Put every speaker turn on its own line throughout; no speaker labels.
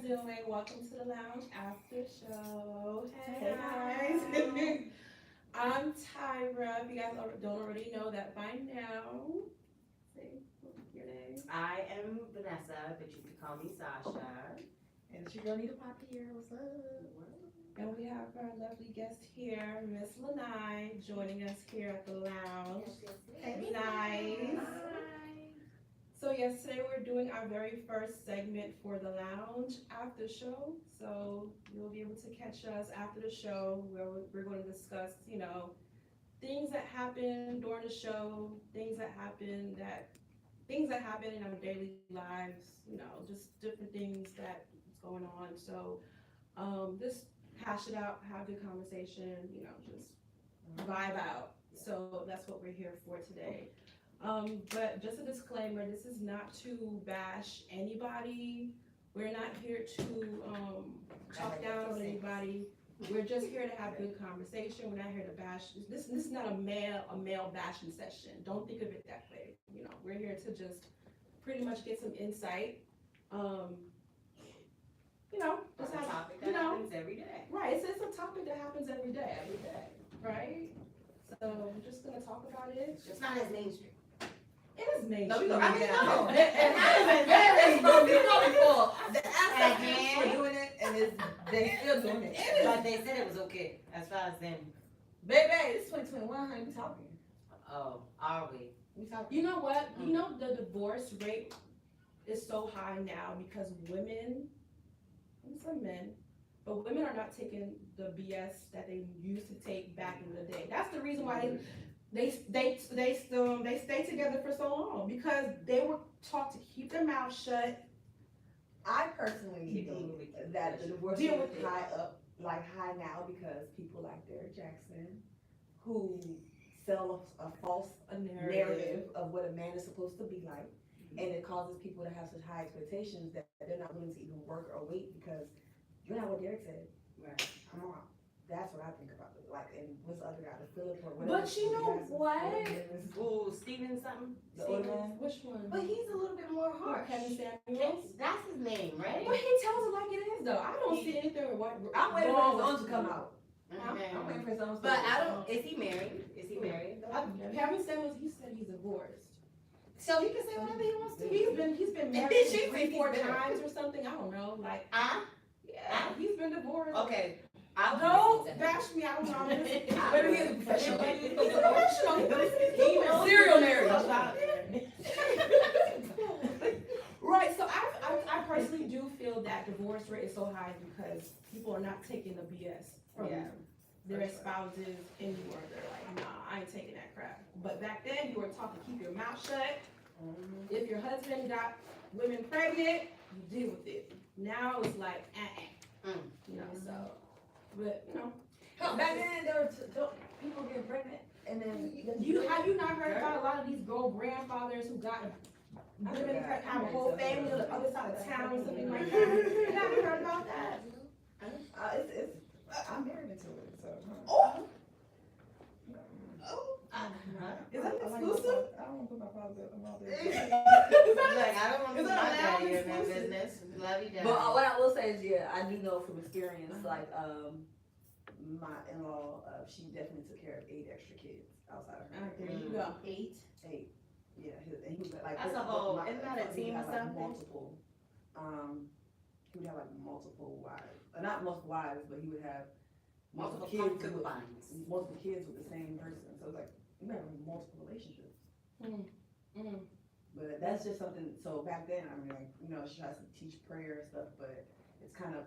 doing? Welcome to the Lounge After Show. Hey
Hey
guys.
guys.
I'm Tyra. If you guys don't already know that by now, say your name.
I am Vanessa, but you can call me Sasha.
And she gonna need a pop here. What's up?
And we have our lovely guest here, Miss Lanai, joining us here at the lounge.
Hey,
Nice.
Hi.
So yes, today we're doing our very first segment for the lounge after show. So you'll be able to catch us after the show where we're going to discuss, things that happen during the show, things that happen in our daily lives, just different things that's going on. So just hash it out, have good conversation, just vibe out. So that's what we're here for today. But just a disclaimer, this is not to bash anybody. We're not here to talk down on anybody. We're just here to have good conversation. We're not here to bash. This is not a male bashing session. Don't think of it that way. We're here to just pretty much get some insight. Just
It's a
have,
topic that happens every day.
right. It's a topic that happens every day, right? So we're just gonna talk about it.
It's just not as mainstream.
It is mainstream.
No, we gonna
I
be
mean,
down.
no.
It's gonna be full. The
And-
ancestors were doing it, and they still doing it.
But they said it was okay as far as them.
Baby, it's 2021. How you talking?
Oh, are we?
We talking.
You know what? The divorce rate is so high now because women, and some men, but women are not taking the BS that they used to take back in the day. That's the reason why they stay together for so long because they were taught to keep their mouth shut.
I personally
Keep
think
moving.
that the divorce
Deal
rate
with
is
it.
high now because people like Derrick Jaxn, who sell a false
A
narrative of what a man is supposed to be like, and it causes people to have such high expectations that they're not willing to even work or wait because you're not what Derrick said.
Right.
Come on. That's what I think about it. Like, and what's the other guy, the Philip or whatever.
But you know what?
Ooh, Steven something?
The older man.
Which one?
But he's a little bit more harsh.
Kevin Samuels.
That's his name, right?
But he tells it like it is though. I don't see anything with what.
I'm waiting for his own to come out.
Okay.
I'm waiting for his own to
But
come
I
out.
don't, is he married? Is he married?
Kevin Samuels, he said he's divorced.
So he can say whatever he wants to.
He's been
And
married
then she
three,
thinks
four
he's bitter.
times or something. I don't know. Like,
Yeah.
he's been divorced.
Okay. I'll
Don't
listen to him.
bash me. I don't know.
Maybe he's a professional.
He's a professional. He knows what he's doing.
Serial marriage.
Right. So I personally do feel that divorce rate is so high because people are not taking the BS from
Yeah.
their spouses anymore. They're like, nah, I ain't taking that crap. But back then, you were taught to keep your mouth shut. If your husband got women pregnant, you deal with it. Now it's like, so, but
Back then, there were people getting pregnant, and then
have you not heard about a lot of these girl grandfathers who got women pregnant, have a whole family on the other side of town or something like that? You haven't heard about that?
I'm married into it, so.
Oh,
Is that exclusive? I don't want to put my father out there.
Like, I don't want to
Is
put
that
my
a
daddy
lounge
in that
exclusive?
business. Love you, daddy.
But what I will say is, yeah, I do know from experience, like, my in-law, she definitely took care of 8 extra kids outside of her.
there you go.
8? Yeah, and he was like.
That's a whole- isn't that a
he
team
would
or
have, like,
something?
multiple, he would have like multiple wives, not multiple wives, but he would have
Multiple
kids with,
concubines.
multiple kids with the same person, so it's like, you have multiple relationships. But that's just something, so back then, I mean, like, she tries to teach prayer and stuff, but it's kind of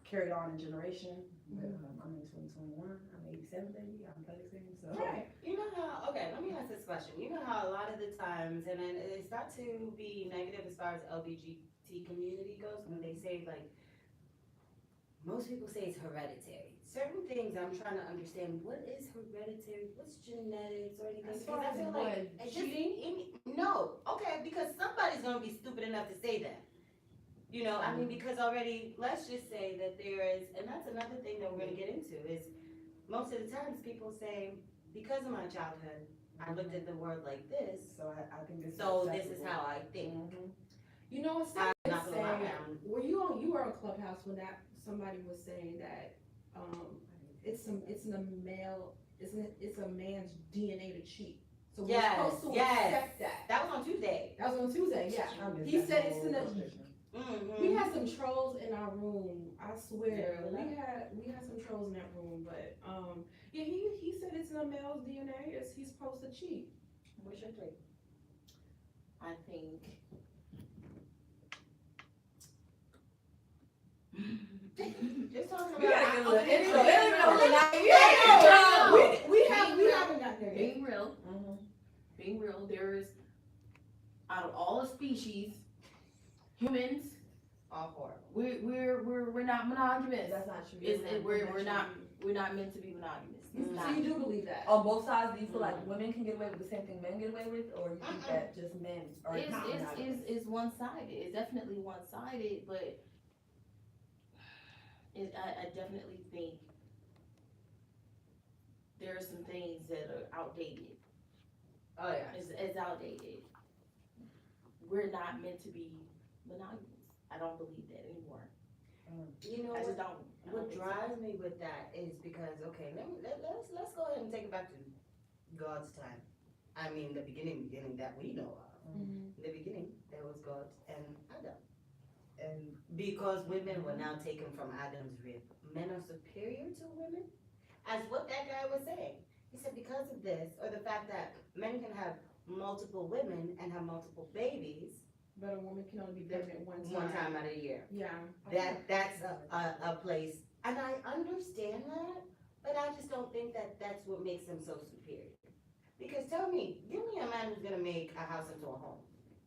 carried on in generation. But, I'm in 2021, I'm 87, baby, I'm 36, so.
Right. You know how, okay, let me ask this question. You know how a lot of the times, and then it start to be negative as far as LGBT community goes, when they say, like, most people say it's hereditary. Certain things I'm trying to understand, what is hereditary, what's genetics or anything?
As
Because
far
I
as
feel
what,
like, it just-
cheating?
no, okay, because somebody's gonna be stupid enough to say that. I mean, because already, let's just say that there is, and that's another thing that we're gonna get into, is most of the times people say, because of my childhood, I looked at the world like this,
So I think this is
so this is
acceptable.
how I think.
Mhm.
You know, it's
I'm not gonna lie.
you were on Clubhouse when somebody was saying that, it's a man's DNA to cheat. So we're supposed to accept that.
That was on Tuesday.
That was on Tuesday, yeah. He said it's in we had some trolls in our room, I swear. We had some trolls in that room, but, yeah, he said it's in a male's DNA, he's supposed to cheat.
What's your take?
I think.
Just talking about.
We gotta get a little
Okay,
intro.
We haven't got there yet.
Being real, being real, there is, out of all the species, humans,
all four.
we're not monogamous.
That's not true.
We're not meant to be monogamous. It's
So
not.
you do believe that?
On both sides, do you feel like women can get away with the same thing men get away with, or you think that just men are not monogamous?
It's one-sided. It's definitely one-sided, but I definitely think there are some things that are outdated.
Oh, yeah.
It's outdated. We're not meant to be monogamous. I don't believe that anymore.
You know
I just
what?
don't. I
What
don't think so.
drives me with that is because, okay, let's go ahead and take it back to God's time. I mean, the beginning that we know of. In the beginning, there was God and Adam. And because women were now taken from Adam's rib, men are superior to women? As what that guy was saying. He said because of this, or the fact that men can have multiple women and have multiple babies.
But a woman can only be pregnant one
One time out of the year.
Yeah.
That's a place, and I understand that, but I just don't think that that's what makes them so superior. Because give me a man who's gonna make a house into a home.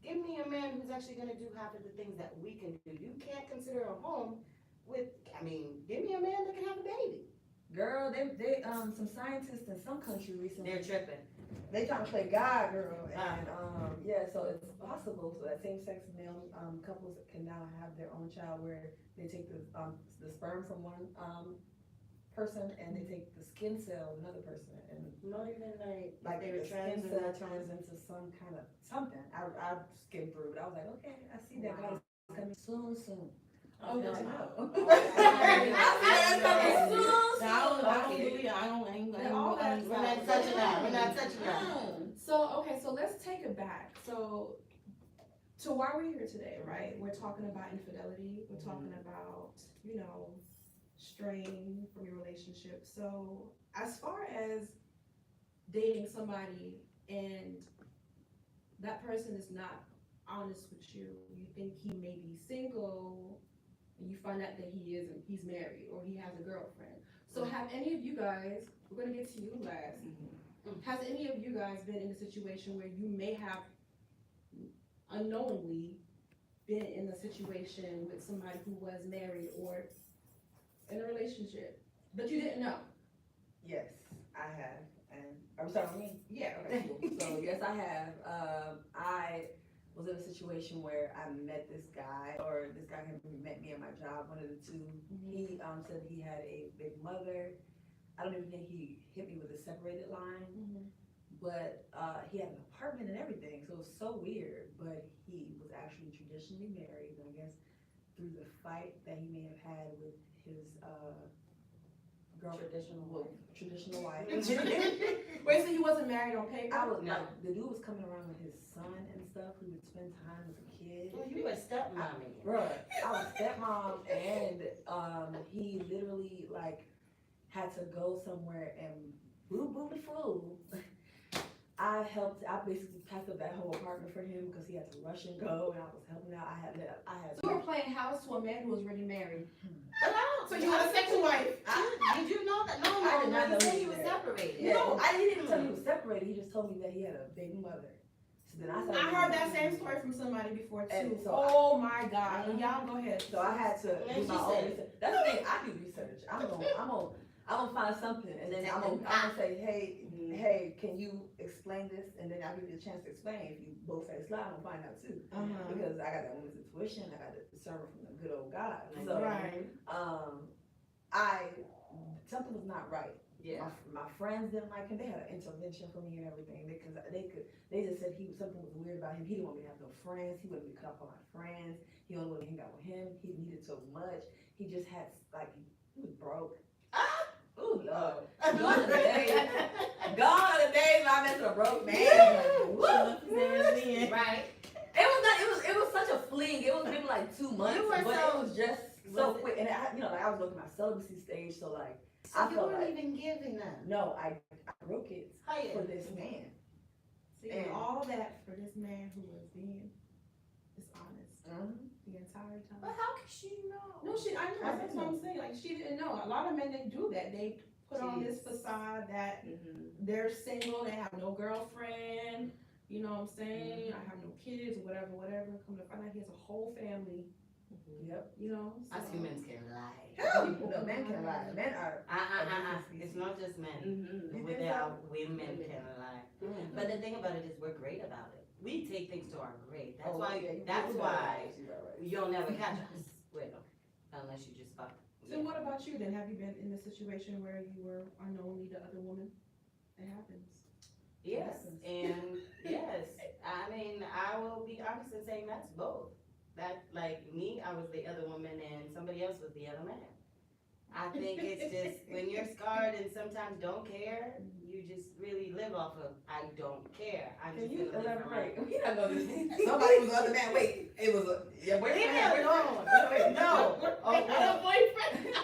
Give me a man who's actually gonna do half of the things that we can do. You can't consider a home give me a man that can have a baby.
Girl, they some scientists in some country recently.
They're tripping.
They trying to play God, girl, and yeah, so it's possible. So that same-sex male couples can now have their own child, where they take the sperm from one person and they take the skin cell of another person, and
Not even
like
they
the
were
skin
trans or
cell
not
turns
trans.
into some kind of something. I skimmed through it. I was like, okay, I see that guy's coming soon.
Oh,
Good
no.
to know.
I
We're not touching that. We're not touching that.
So let's take it back. So why we're here today, right? We're talking about infidelity. We're talking about, strain from your relationship. So as far as dating somebody and that person is not honest with you, you think he may be single, and you find out that he's married or he has a girlfriend. So have any of you guys, we're gonna get to you last, has any of you guys been in a situation where you may have unknowingly been in a situation with somebody who was married or in a relationship, but you didn't know?
Yes, I have, and are we starting with me?
Yeah.
Okay, cool. So yes, I have. I was in a situation where I met this guy, or this guy had met me at my job, one of the two. He said he had a big mother. I don't even think he hit me with a separated line, but he had an apartment and everything, so it was so weird. But he was actually traditionally married, and I guess through the fight that he may have had with his traditional wife.
Wait, so he wasn't married on paper?
I was like, the dude was coming around with his son and stuff. We would spend time as a kid.
Well, you were stepmommy.
Bruh, I was stepmom, and he literally had to go somewhere and flew. I basically packed up that whole apartment for him because he had to rush and go, and I was helping out. I had.
So you were playing house to a man who was already married.
But I don't.
So you had a second wife.
Did you know that? No,
I did not know
he said
he
he
was
was
married.
separated.
Yeah. No, he didn't tell me he was separated. He just told me that he had a baby mother. So then
I heard that same story from somebody before
And
too.
so
Oh my God. Y'all go ahead.
So I had to
And
do
she
my own
said-
research. That's the thing. I do research. I'm gonna find something, and then I'm gonna say, hey, can you explain this? And then I'll give you a chance to explain. If you both say it's I'm gonna find out too, because I got that woman's intuition. I got the discernment from the good old God. So
Right.
something was not right.
Yeah.
My friends didn't like him. They had an intervention for me and everything because they just said something was weird about him. He didn't want me to have no friends. He wouldn't be cut off on my friends. He only wanted to hang out with him. He needed so much. He just had he was broke. Ooh, Lord. Gone are the days. Gone are the days when I messed with a broke man.
Right.
It was such a fling. It was maybe like 2 months,
You were
but
so-
it was just so quick. And I was looking at my celibacy stage, so like
So
I
you
felt
weren't
like
even giving them.
no, I broke it
Hiya.
for this man.
See,
And-
all that for this man who was being dishonest the entire
But
time.
how could she know?
No, I know, that's what I'm saying, like, she didn't know. A lot of men, they do that, they put on this facade that they're single, they have no girlfriend, you know what I'm saying, I have no kids, or whatever, come to find out he has a whole family,
Yep.
you know,
Us
so.
humans can lie.
No, men can lie. Men are.
It's not just men.
You
With
think
our
so?
women can lie. But the thing about it is we're great about it. We take things to our grave. That's
Oh,
why.
yeah,
That's
you're
why
right, you're right.
you'll never catch us with them unless you just fuck.
So what about you then? Have you been in a situation where you were unknowingly the other woman? It happens.
Yes, and yes. I mean, I will be honest in saying that's both. That, like me, I was the other woman and somebody else was the other man. I think it's just when you're scarred and sometimes don't care, you just really live off of I don't care. I'm
Can
just
you
gonna live for my
elaborate? We not gonna. Somebody was the other man. Wait, it was your boyfriend.
Leave me alone. No.
Other boyfriend.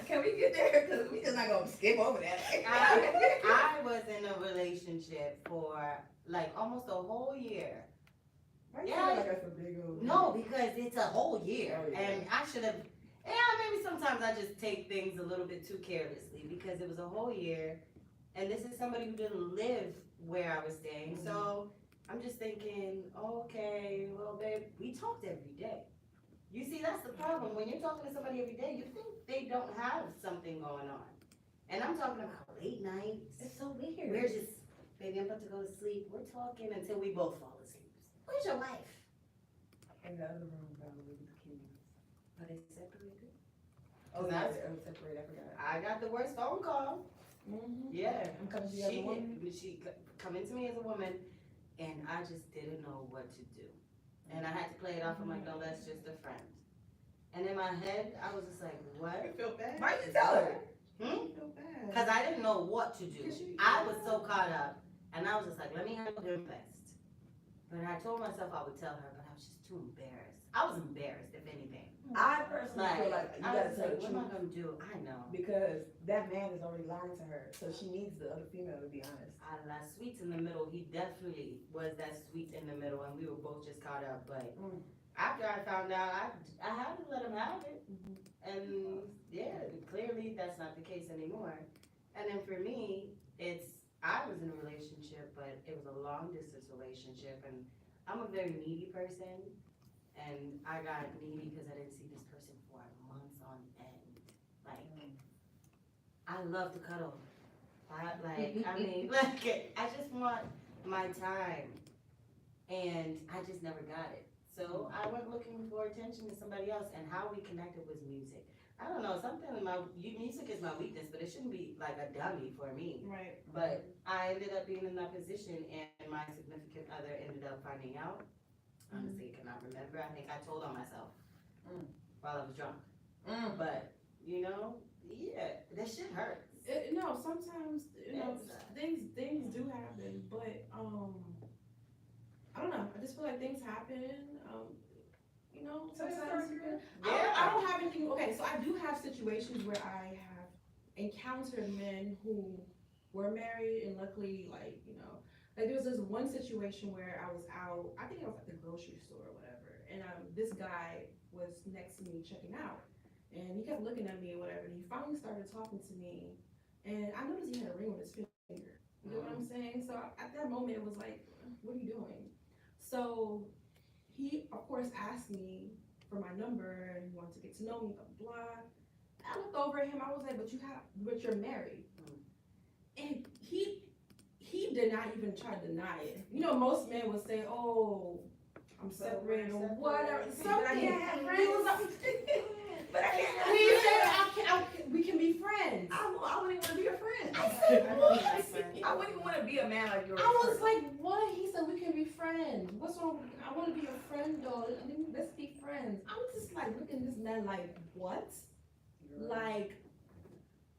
Can we get there? Because we just not gonna skip over that.
I was in a relationship for like almost a whole year.
Why you
Yeah.
feel like that's a big old.
No, because it's a whole year,
Oh, yeah.
and I should have. Yeah, maybe sometimes I just take things a little bit too carelessly because it was a whole year, and this is somebody who didn't live where I was staying. So I'm just thinking, okay, well, babe, we talked every day. You see, that's the problem. When you're talking to somebody every day, you think they don't have something going on, and I'm talking about late nights.
It's so weird.
We're just, baby, I'm about to go to sleep. We're talking until we both fall asleep. Where's your wife?
in the other room probably with the kids.
Are they separated?
Oh,
That's-
yeah, they're separated. I forgot.
I got the worst phone call. Yeah.
I'm coming to the other woman.
She coming to me as a woman, and I just didn't know what to do. And I had to play it off. I'm like, no, that's just a friend. And in my head, I was just like, what?
You feel bad?
Why you tell her?
Hmm?
You feel bad.
Because I didn't know what to do.
'Cause you-
I was so caught up, and I was just like, let me handle him best. But I told myself I would tell her, but I was just too embarrassed. I was embarrassed, if anything.
I personally feel like you
I
gotta
was
tell
like,
the
what am I
truth
gonna do? I know.
because that man is already lying to her, so she needs the other female to be honest.
That sweet in the middle, he definitely was that sweet in the middle, and we were both just caught up. But after I found out, I had to let him have it. And yeah, clearly that's not the case anymore. And then for me, I was in a relationship, but it was a long distance relationship, and I'm a very needy person. And I got needy because I didn't see this person for months on end. Like, I love to cuddle. I just want my time. And I just never got it. So I went looking for attention to somebody else, and how we connected was music. I don't know, music is my weakness, but it shouldn't be like a dummy for me.
Right.
But I ended up being in that position, and my significant other ended up finding out. Honestly, I cannot remember. I think I told on myself while I was drunk. But, yeah, that shit hurts.
No, sometimes, things do happen, but, I don't know, I just feel like things happen, sometimes you can, I don't have anything, okay, so I do have situations where I have encountered men who were married, and luckily, like there was this one situation where I was out, I think I was at the grocery store or whatever, and this guy was next to me checking out, and he kept looking at me or whatever, and he finally started talking to me, and I noticed he had a ring on his finger, you know what I'm saying? So at that moment, it was like, what are you doing? So he, of course, asked me for my number, and he wanted to get to know me, blah, blah, blah. I looked over at him, I was like, but you're married. And he did not even try to deny it. Most men would say, oh, I'm separated or whatever. Something. He was like,
But I can't.
he said, we can be friends.
I wouldn't even want to be I wouldn't even want to be a man like yours.
I was like, what? He said we can be friends. What's wrong? I want to be your friend, though. I mean, let's be friends. I'm just like looking at this man like, what? Like,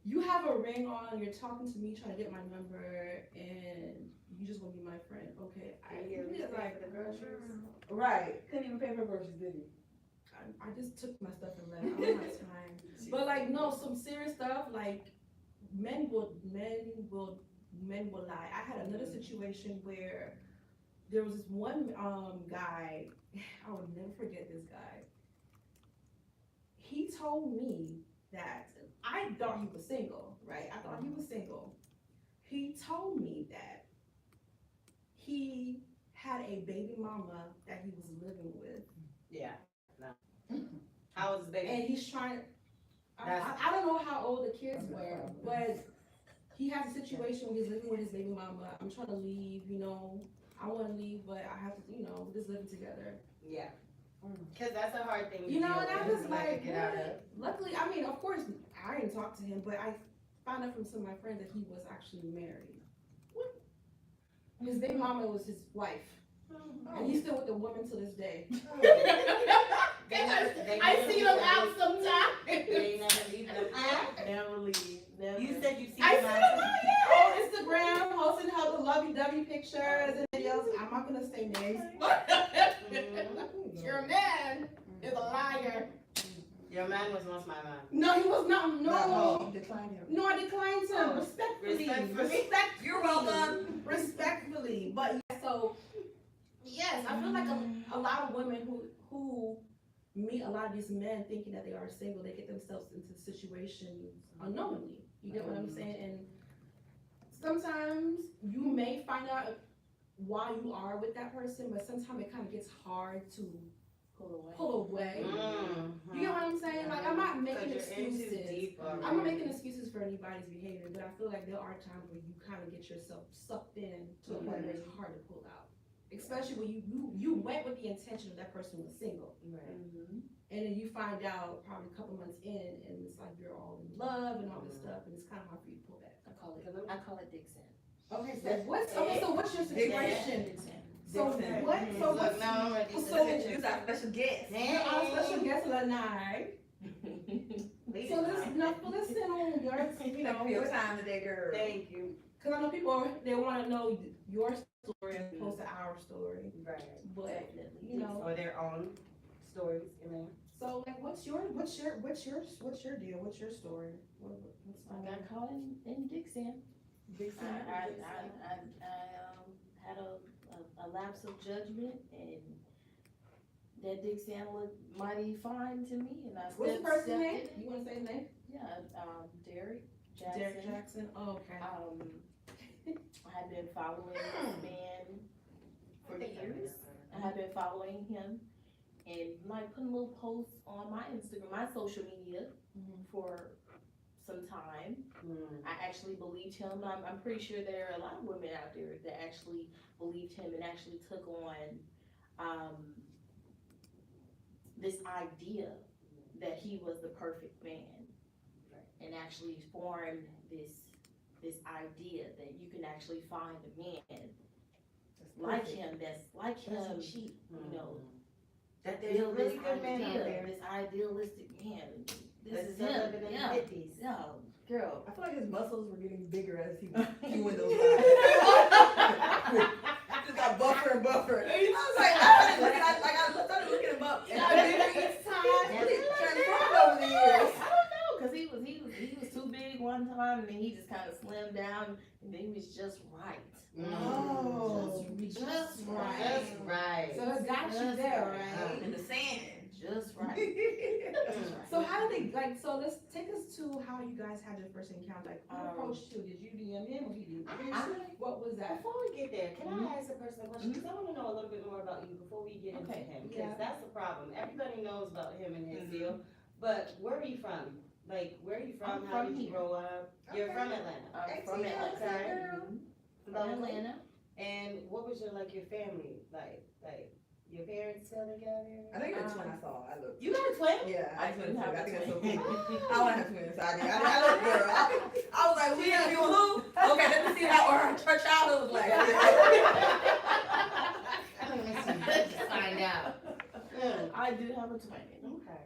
you have a ring on, you're talking to me, trying to get my number, and you just want to be my friend. Okay,
He was like the groceries.
Right. Couldn't even pay for groceries, did he?
I just took my stuff and left. I don't have time. But like, no, some serious stuff. Like, men will lie. I had another situation where there was this one guy. I will never forget this guy. He told me that I thought he was single, right? I thought he was single. He told me that he had a baby mama that he was living with.
Yeah. No. How was his baby?
And he's trying, I don't know how old the kids were, but he has a situation where he's living with his baby mama. I'm trying to leave, you know, I want to leave, but I have to, you know, we're just living together.
Yeah. Cause that's a hard thing to
You know,
deal
and I
with,
was like,
get out of.
luckily, I mean, of course, I didn't talk to him, but I found out from some of my friends that he was actually married. His baby mama was his wife, and he's still with the woman to this day. I see them out sometimes.
They never leave them. Never leave. Never. You said you see
I see
them
them
out.
out, yeah, on Instagram, posting how the lovey-dovey pictures and videos. I'm not gonna say names. Your man is a liar.
Your man was once my man.
No, he was not. No,
You declined him.
no, I declined him
Oh,
respectfully.
respectfully.
You're welcome.
Respectfully, but yeah, so yes, I feel like a lot of women who meet a lot of these men thinking that they are single, they get themselves into situations unknowingly. You get what I'm saying? And sometimes you may find out why you are with that person, but sometimes it kind of gets hard to pull away. You get what I'm saying? Like, I'm not making excuses. I'm not making excuses for anybody's behavior, but I feel like there are times where you kind of get yourself sucked in to a point where it's hard to pull out. Especially when you went with the intention of that person was single. And then you find out probably a couple months in, and it's like you're all in love and all this stuff, and it's kind of hard for you to pull back.
I call it Dixon.
Okay, so what's your situation? So
Dixon.
what? So
Look,
what's
now I'm ready to
so
picture.
You're our special guest.
you're our special guest Lanai. So let's sit on your, you know,
Thank you for your time today, girl.
Thank you.
because I know people they want to know your story as opposed to our story,
Right.
but
Definitely.
you know.
Or their own stories, you know.
So like, what's your deal? What's your story? What's
I
going
got caught in Dixon.
Dixon?
I had a lapse of judgment, and that Dixon looked mighty fine to me, and I
What's the person's
stepped
name?
in it.
You want to say his name?
Yeah, Derrick Jaxn.
Derrick Jaxn. Oh, okay.
I had been following this man for years. I had been following him and like putting little posts on my Instagram, my social media for some time. I actually believed him. I'm pretty sure there are a lot of women out there that actually believed him and actually took on this idea that he was the perfect man, and actually formed this idea that you can actually find a man like him that's like him, you know.
That there's a really good man out there.
This idealistic man. This
That's
is
still
him.
living in the
Yeah.
50s.
Yeah, girl.
I feel like his muscles were getting bigger as he was doing those eyes. Just got buffer and buffer. I was like, I started looking him up. And
Got bigger each time.
he transformed over the years.
I don't know, cause he was too big one time, and then he just kind of slimmed down, and then he was just right.
Oh, just right.
Just right.
So it got you there, right?
In the sand.
Just right.
So how did they like? So let's take us to how you guys had your first encounter. Like, who approached you? Did you DM him or he did? What was that?
Before we get there, can I ask a personal question? Because I want to know a little bit more about you before we get into him. Because that's the problem. Everybody knows about him and his deal. But where are you from? Like, where are you from?
I'm
How
from
did you
here.
grow up? You're from Atlanta.
I'm from Atlanta. From Atlanta.
And what was your family like? Your parents still together?
I think you're a twin. I saw. I looked.
You got a twin?
Yeah, I
do
think
have
that's
a
so
twin.
cool. I want to have twins. So I looked, girl. I was like, we have you who?
twin.
Okay.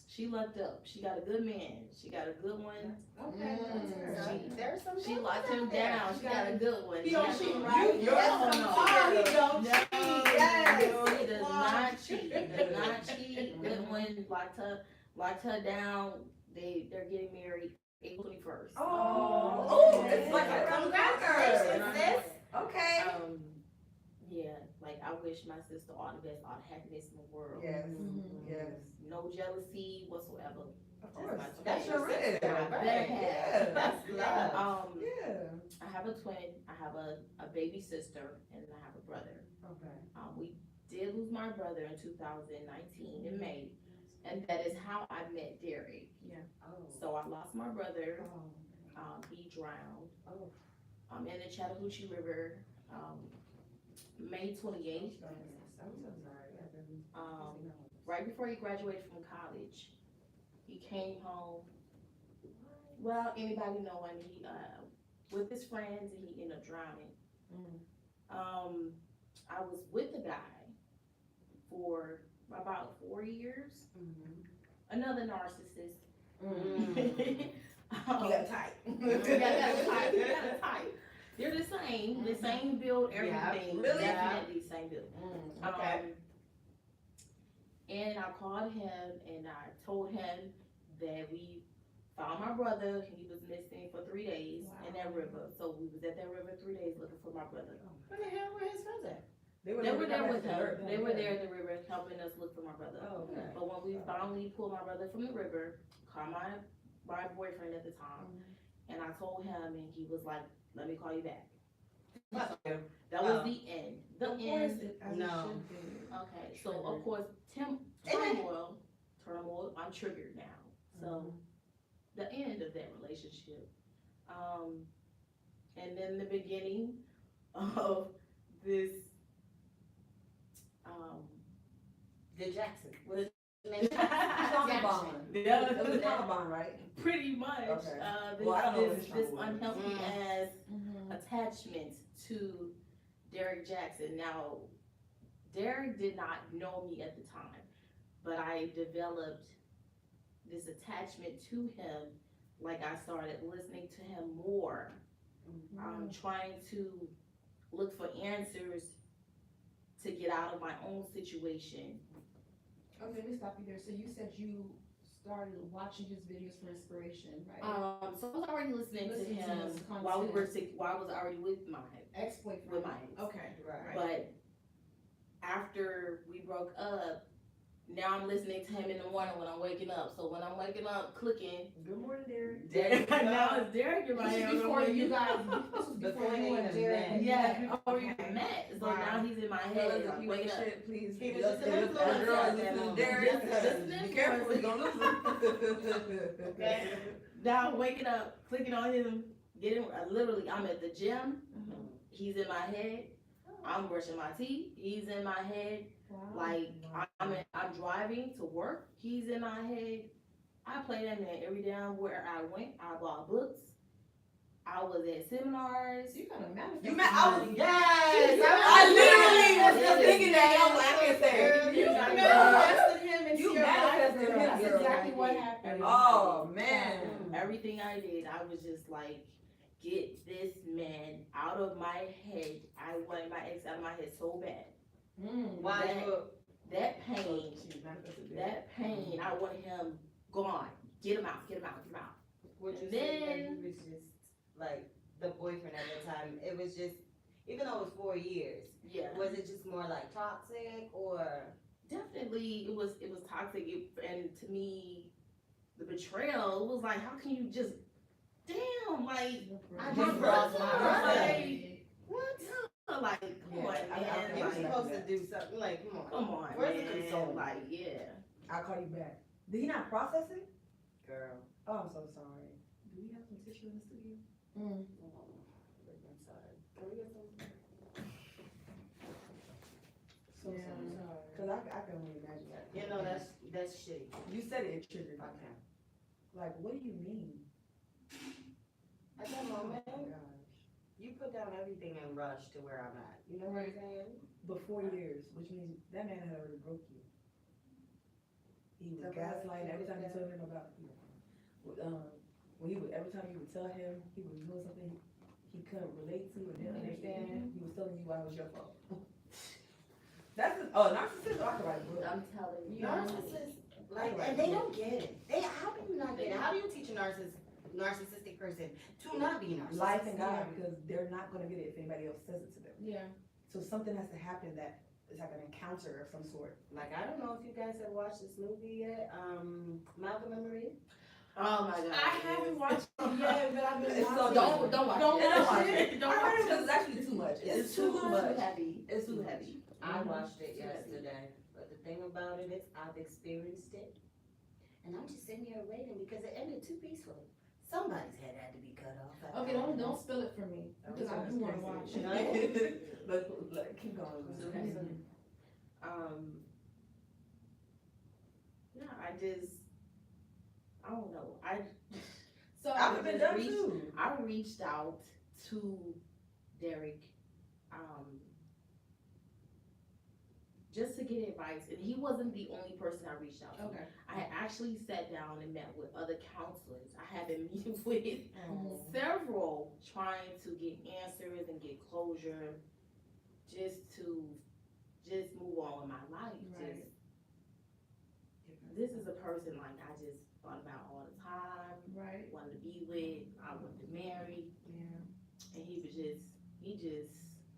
She lucked up. She got a good man. She got a good one.
Okay. There's some.
She
good
locked
ones
him
out there.
down. She got a good one.
He
She
don't
got
cheat,
a-
right?
You-
You're
no,
some
no.
fire. He don't
No,
cheat. Yes.
no, he does not cheat. He does not cheat. Good one locked her down. They're getting married April 21st.
Oh, it's like a
Congratulations, sis.
Okay.
Yeah, like I wish my sister all the best, all the happiness in the world.
Yes, yes.
No jealousy whatsoever.
Of course.
my
That's
twin.
your
That's
sister,
I
right?
better have.
Yeah.
That's love.
Yeah.
I have a twin, I have a baby sister, and I have a brother.
Okay.
We did lose my brother in 2019 in May, and that is how I met Derrick.
Oh.
So I lost my brother,
Oh.
he drowned,
Oh.
in the Chattahoochee River, May 28th.
I'm so sorry.
Right before he graduated from college, he came home. Well, anybody know him? He with his friends, and he ended up drowning. I was with the guy for about 4 years. Another narcissist.
You got tight.
Yeah, type. They're the same build, everything.
Really?
Definitely same build.
Okay.
And I called him and I told him that we found my brother. He was missing for 3 days in that river. So we was at that river 3 days looking for my brother.
Where the hell were his friends at?
They were there with him. They were there at the river helping us look for my brother.
Oh, okay.
But when we finally pulled my brother from the river, called my boyfriend at the time, and I told him, and he was like, "Let me call you back." That was the end. The end.
No.
Okay, so of course, turmoil. I'm triggered now. So the end of that relationship, and then the beginning of this.
The Jackson.
What is
Taliban.
Yeah.
It was Taliban, right?
Pretty much.
Okay.
This,
Well, I don't know what
this,
it's
this
called.
unhealthy ass attachment to Derrick Jaxn. Now, Derrick did not know me at the time, but I developed this attachment to him. Like I started listening to him more, trying to look for answers to get out of my own situation.
Okay, let me stop you there. So you said you started watching his videos for inspiration, right?
So I was already listening to
Listening to
him
his
while
content.
while I was already with my
Ex-boyfriend.
with my ex.
Okay.
Right.
But after we broke up, now I'm listening to him in the morning when I'm waking up. So when I'm waking up, clicking,
Good morning, Derrick.
now it's Derrick in my
This
head.
was before you guys, this was before you and Derrick.
Yeah, before we met. So
Wow.
now he's in my head.
Fellas,
Like,
if you
wake
ain't
up.
shit, please.
He was
look
just an
at
influencer
that girl
at
and
that
listen to
moment.
Derrick.
Just an
Be careful, you're gonna lose.
Okay.
Now I'm waking up, clicking on him, getting literally. I'm at the gym. He's in my head. I'm brushing my teeth. He's in my head. Like I'm driving to work. He's in my head. I play that man every damn where I went. I bought books. I was at seminars.
You kind of manifested.
You met, I was,
Yes.
I literally was just thinking that. I'm like, I can't say.
You
got
manifested him into
You
your life,
manifested
girl.
him,
That's
girl.
exactly what happened.
Oh, man.
Everything I did, I was just like, get this man out of my head. I wanted my ex out of my head so bad.
Why you?
That pain, I wanted him gone. Get him out, get him out, get him out.
Would you
And
say that
then-
he was just like the boyfriend at the time? It was just, even though it was 4 years,
Yeah.
was it just more like toxic or?
Definitely, it was toxic, and to me, the betrayal. It was like, how can you just, damn, like,
I
my
just
brother,
lost my brother.
like,
What?
like, come
Yeah,
on,
I
man,
You were
like-
supposed to do something like, come on.
come on,
Where's the
man,
console?
like, yeah.
I'll call you back. Did he not process it?
Girl.
Oh, I'm so sorry.
Do we have some tissue in the studio?
I'm sorry. Can we get some?
So
Yeah.
sorry. Cause I can only imagine that.
You know, that's shitty.
You said it triggered me.
Okay.
Like, what do you mean?
At that
Oh
moment,
my gosh.
you put down everything and rush to where I'm at. You know what I'm saying?
But 4 years, which means that man had already broke you. he was gaslighting every time you told him about, every time you would tell him he was doing something he couldn't relate to or didn't understand, he was telling you why it was your fault. That's, narcissist, I could write a book.
I'm telling you.
Narcissists, like, and they don't get it. How do you not get it? How do you teach a narcissistic person to not be narcissistic?
Life and God, because they're not gonna get it if anybody else says it to them.
Yeah.
So something has to happen that is like an encounter of some sort.
Like, I don't know if you guys have watched this movie yet, Malcolm and Marie.
Oh my God.
I haven't watched it yet, but I've been
It's so
watching.
Don't
Don't
watch
watch
it.
it.
Don't
I
watch
heard
it.
because it's actually too much. It's too much.
heavy.
It's too heavy.
I watched it yesterday, but the thing about it is I've experienced it, and I'm just sitting here waiting because it ended too peacefully. Somebody's head had to be cut off.
Okay, don't spill it for me, because I do wanna watch it.
But keep going.
No, I don't know.
So
I've been done too.
I reached out to Derrick, just to get advice, and he wasn't the only person I reached out to.
Okay.
I had actually sat down and met with other counselors. I have been meeting with several, trying to get answers and get closure, just to move on with my life.
Right.
This is a person like I just thought about all the time,
Right.
wanted to be with, I wanted to marry,
Yeah.
and he just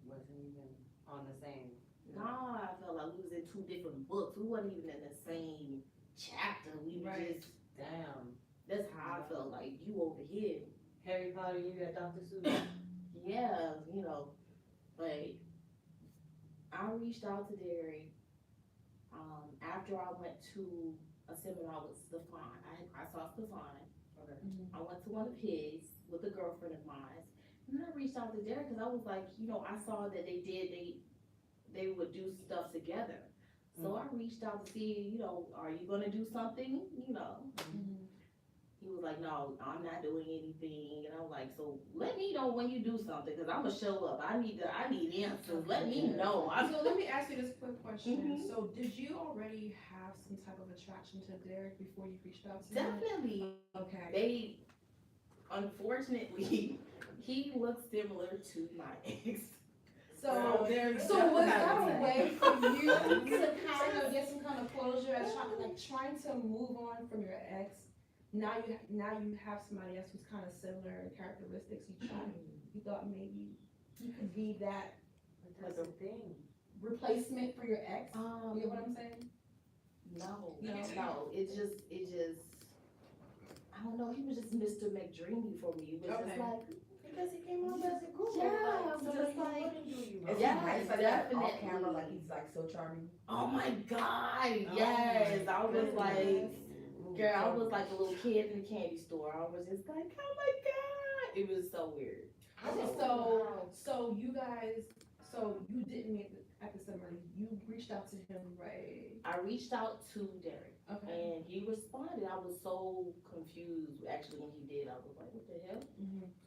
Wasn't even on the same.
no, I felt like we was in two different books. We wasn't even in the same chapter. We were
Right.
just,
Damn.
that's how I felt like you over here.
Harry Potter, you got Dr. Seuss.
Yeah, but I reached out to Derrick, after I went to a seminar with Stefan. I saw Stefan.
Okay.
I went to one of his with a girlfriend of mine. And then I reached out to Derrick because I was like, I saw that they would do stuff together. So I reached out to see, are you gonna do something? He was like, no, I'm not doing anything. And I'm like, so let me know when you do something, because I'm gonna show up. I need answers. Let me know.
So let me ask you this quick question.
Mhm.
So did you already have some type of attraction to Derrick before you reached out to him?
Definitely.
Okay.
Unfortunately, he looks similar to my ex.
So
there's
was that a
definitely-
way for you to kind of get some kind of closure and trying to move on from your ex? Now you have somebody else who's kind of similar in characteristics. You thought maybe he could be that
That's the thing.
replacement for your ex. You get what I'm saying?
No.
No.
It just, I don't know. He was just Mr. McDreamy for me. It was just
Okay.
like,
Because he came on as a group.
Yeah,
like,
I'm
so
just
he
like-
wouldn't do you
Is
wrong.
he
Yeah,
nice like that
definitely.
off camera? Like he's like so charming.
oh my God,
Oh
yes.
my
I was like,
goodness.
girl, I was like a little kid in the candy store. I was just like, oh my God. It was so weird.
So you guys, you didn't meet at the seminar. You reached out to him, right?
I reached out to Derrick.
Okay.
And he responded. I was so confused. Actually, when he did, I was like, "What the hell?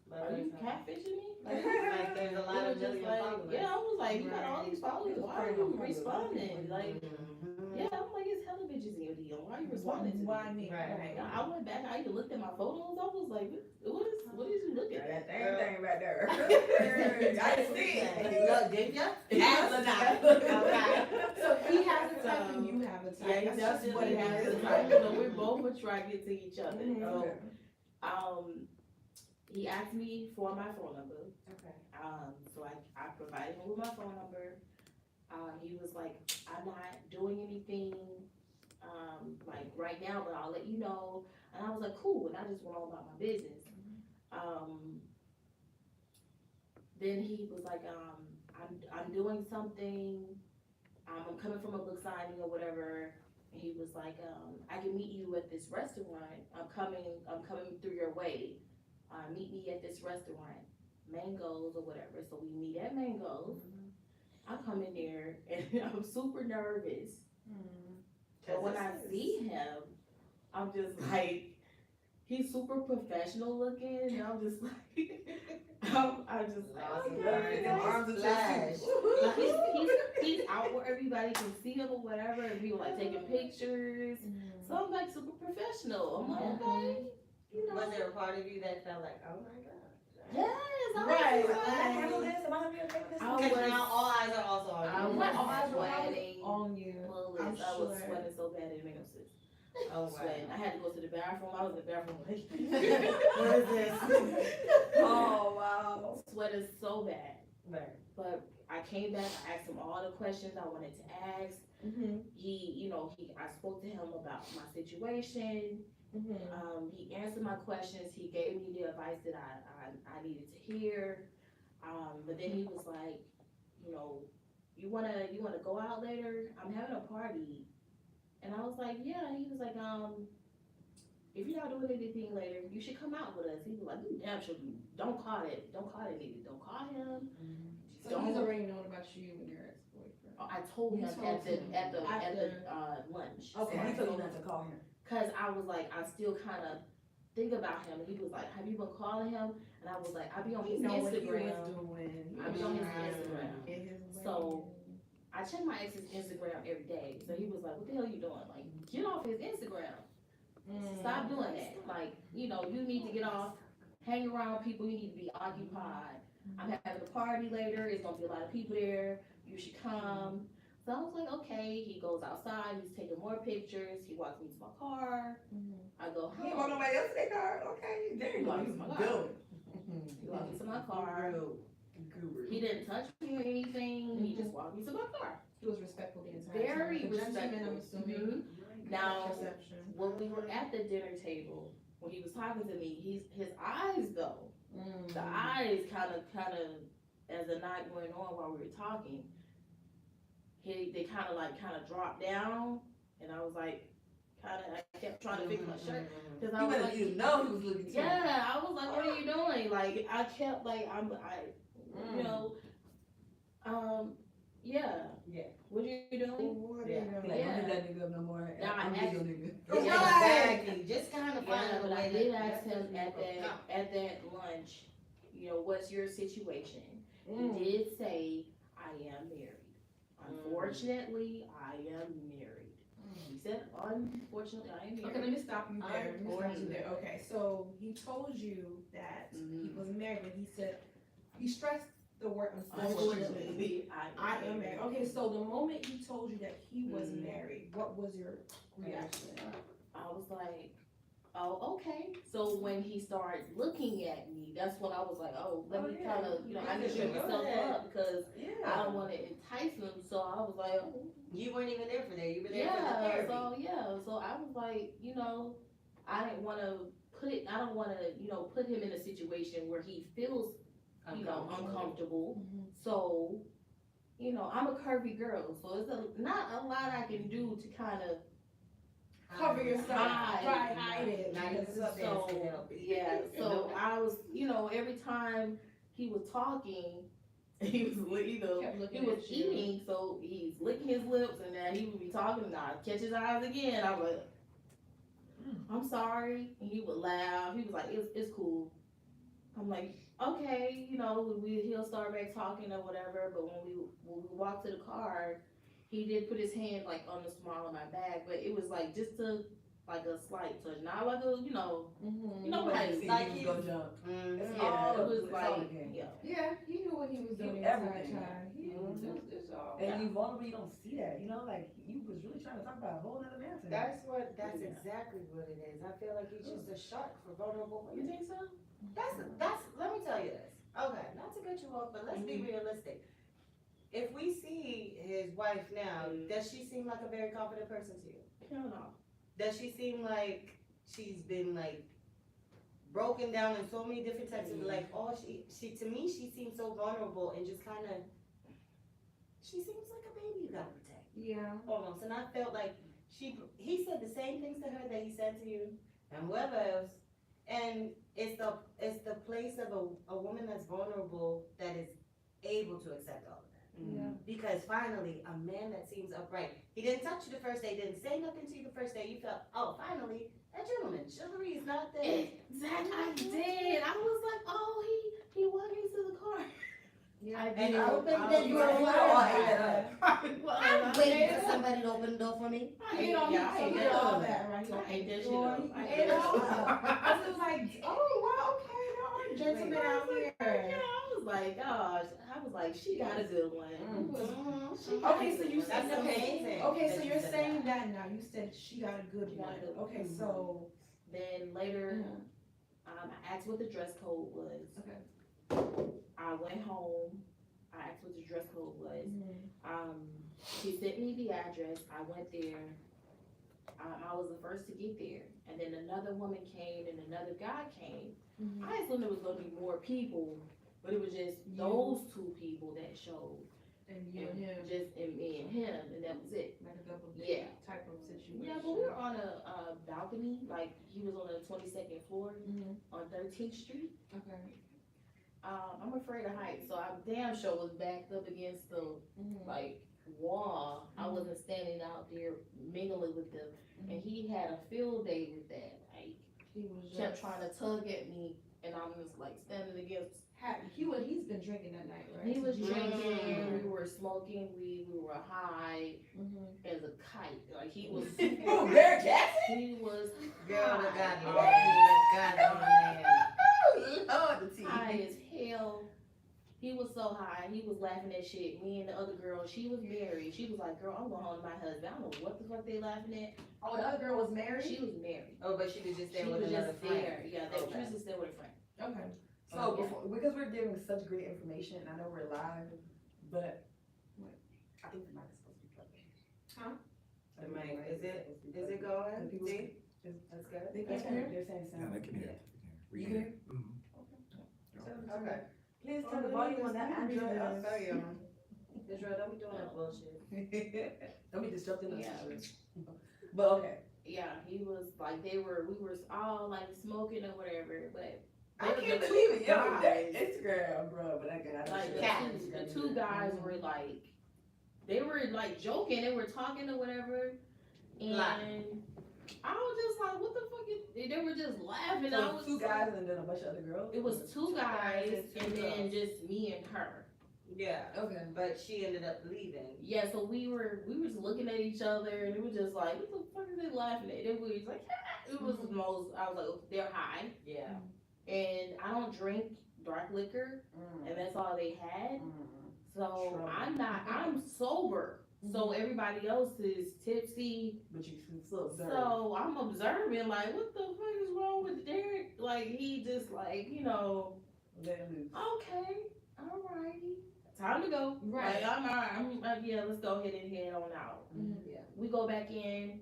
But
Are you
like,
catfishing me?"
like, there's a lot
It
of
was just
million
like,
followers.
yeah, I was like, "You got all these followers. Why are you responding?" Like,
Mhm.
yeah, I'm like, "It's hella bitches in your DM. Why are you responding to me?"
Why me?
Right.
I went back. I even looked at my photos. I was like, "What is you looking at?"
That thing right there. I didn't see it.
Look, did ya?
As a not.
Okay.
So he has a type and you have a type.
Yeah,
That's
that's
just what it
has.
is.
So we're both attracted to each other.
Mhm.
So,
Okay.
he asked me for my phone number.
Okay.
So I provided him with my phone number. He was like, I'm not doing anything, like right now, but I'll let you know. And I was like, cool. And I just went on about my business. Then he was like, I'm doing something. I'm coming from a book signing or whatever. And he was like, I can meet you at this restaurant. I'm coming through your way. Meet me at this restaurant, Mangoes or whatever. So we meet at Mangoes. I come in there and I'm super nervous. But when I see him, I'm just like, he's super professional looking, and I'm just like, I'm just like,
Awesome.
okay.
Them arms and chest.
Like, he's out where everybody can see him or whatever, and people like taking pictures. So I'm like super professional. I'm like, okay, you know.
Was there a part of you that felt like, oh my god?
Yes, I
Right.
was
Am I
like,
handle this? Am I gonna be okay with this?
I
Because
was-
now all eyes are also on
I
you.
was
My eyes were
sweating
on you.
bullets.
I'm
I was
sure.
sweating so bad it didn't make no sense.
Oh
Sweating. I had to go to the bathroom. I was in the bathroom like,
What is this?
Oh, wow.
sweating so bad.
Right.
But I came back. I asked him all the questions I wanted to ask. I spoke to him about my situation. He answered my questions. He gave me the advice that I needed to hear. But then he was like, you wanna go out later? I'm having a party. And I was like, yeah. He was like, if you're not doing anything later, you should come out with us. He was like, you damn sure do. Don't call it. Don't call it nigga. Don't call him.
So he's already known about you and your ex-boyfriend.
I told him at the lunch.
Okay, he told you not to call him.
Cause I was like, I still kind of think about him. And he was like, have you been calling him? And I was like, I be on his Instagram. I be on his Instagram. So I check my ex's Instagram every day. So he was like, what the hell you doing? Like, get off his Instagram. Stop doing that. Like, you need to get off, hang around people. You need to be occupied. I'm having a party later. It's gonna be a lot of people there. You should come. So I was like, okay. He goes outside. He's taking more pictures. He walks me to my car. I go
He ain't want
home.
nobody else in their car. Okay, there you go. He's good.
He walked me to my car.
Guru.
He didn't touch me or anything. He just walked me to my car.
He was respectful the entire time.
Very
A gentleman,
respectful.
I'm assuming.
Mhm. Now,
Perception.
when we were at the dinner table, when he was talking to me, his eyes though, the eyes kind of, as the night went on while we were talking, they kind of dropped down, and I was like, I kept trying to fix my shirt because I
You
was
better
like,
you know he was looking too.
yeah, I was like, what are you doing? Like, I kept like, yeah.
Yeah.
What are you doing?
Yeah.
Like, don't hit that nigga up no more.
Now
I'm
I
a
asked-
legal nigga.
Exactly. Just kind of
Yeah,
find a
but I
way
did
that-
ask him at that lunch, what's your situation? He did say, I am married. Unfortunately, I am married. He said, unfortunately, I am
Okay,
married.
let me stop you there. Okay, so he told you that he was married, but he stressed the word unfortunately.
Unfortunately,
I am married. Okay, so the moment he told you that he was married, what was your reaction?
I was like, oh, okay. So when he started looking at me, that's when I was like, oh, let me kind of, I can show myself up because I don't want to entice him. So I was like, oh.
You weren't even there for that. You were there for the therapy.
So I was like, I didn't want to I don't want to, put him in a situation where he feels, uncomfortable. So, I'm a curvy girl, so it's not a lot I can do to kind of
Cover yourself, hide it.
Not even
so so I was, every time he was talking, he was eating, so he's licking his lips, and then he would be talking, and I'd catch his eyes again. I would, I'm sorry, and he would laugh. He was like, it's cool. I'm like, okay, he'll start back talking or whatever. But when we walked to the car, he did put his hand like on the small of my back, but it was like just a slight touch, not like a how you
Like he was gonna jump.
yeah, it was like
Yeah, he knew what he was doing.
Everything.
It's all.
And you vulnerable, you don't see that. Like you was really trying to talk about a whole other man today.
That's exactly what it is. I feel like he's just a shark for vulnerable
You
women.
think so?
That's let me tell you this. Okay, not to cut you off, but let's be realistic. If we see his wife now, does she seem like a very confident person to you?
Hell no.
Does she seem like she's been like broken down in so many different types of like, she to me she seems so vulnerable and just kind of, she seems like a baby you gotta protect.
Yeah.
Almost, and I felt like he said the same things to her that he said to you and whoever else, and it's the place of a woman that's vulnerable that is able to accept all of that.
Yeah.
Because finally, a man that seems upright. He didn't touch you the first day, didn't say nothing to you the first day. You felt, oh, finally, a gentleman. Chivalry is not there.
Exactly, I did. I was like, oh, he walked me to the car.
Yeah.
I
And
did.
I opened the
You
door.
were
I'm waiting for somebody to open the door for me.
I did all
Yeah, I
that.
hate
He
that.
did all that, right?
I hate that shit
Boy,
up. I
he
hate
ate it
that
all
shit
up. I was like, oh, wow, okay, there are gentlemen out
Yeah,
here.
I was like, gosh, I was like, she got a good one.
Okay, so you said,
That's amazing.
okay, so
that you
you're
said
saying that now. You said she got a good
She got
one.
a good one.
Okay, so.
Then later, I asked what the dress code was.
Okay.
I went home. I asked what the dress code was. She sent me the address. I went there. I was the first to get there. And then another woman came and another guy came. I assumed there was going to be more people, but it was just those two people that showed.
And you and him,
Just me and him, and that was it.
like a double
Yeah.
date type of situation.
Yeah, but we were on a balcony. Like, he was on the 22nd floor on 13th Street.
Okay.
I'm afraid of heights, so I damn sure was backed up against the like wall. I wasn't standing out there mingling with them, and he had a field day with that. Like,
He was
kept
just
trying to tug at me, and I'm just like standing against.
happy. He's been drinking that night, right?
He was
Did you-
drinking. We were smoking weed. We were high as a kite. Like, he was.
Oh, Derrick Jaxn?
He was
Girl, the
high.
goddamn man.
Lord, the tea.
High as hell. He was so high. He was laughing at shit. Me and the other girl, she was married. She was like, girl, I'm going home to my husband. I don't know what the fuck they laughing at.
Oh, the other girl was married?
She was married.
Oh, but she was just there
She
with
was
another
just
friend.
there. Yeah, she
Okay.
was just there with a friend.
Okay.
So because we're giving such great information, and I know we're live, but I think the mic is supposed to be plugged in.
The mic, is it going?
And people-
See? That's good.
They
They're
can hear.
saying
Yeah,
sound.
they can hear.
You can hear?
Okay.
Please turn the volume on that
I'll
Android.
tell you. Israel, don't be doing that bullshit.
Don't be disrupting us.
Yeah.
But okay.
Yeah, he was like, we were all like smoking or whatever, but
I
the
can't
two
believe it. Yo,
guys-
that Instagram, bro. But I got
like the two guys were like, they were like joking, they were talking or whatever, and I was just like, what the fuck is, they were just laughing. I was
two guys and then a bunch of other girls.
It was two guys
and
and
two
then just me and her.
Yeah,
Okay.
but she ended up leaving.
Yeah, so we were just looking at each other and it was just like, what the fuck are they laughing at? And we was like, it was the most, I was like, oh, they're high.
Yeah.
And I don't drink dark liquor, and that's all they had. So I'm sober. So everybody else is tipsy.
But you can still observe.
So I'm observing, like, what the fuck is wrong with Derrick? Like, he just like,
Let him loose.
okay, alrighty, time to go.
Right.
Like, I'm like, yeah, let's go ahead and head on out.
Yeah.
We go back in,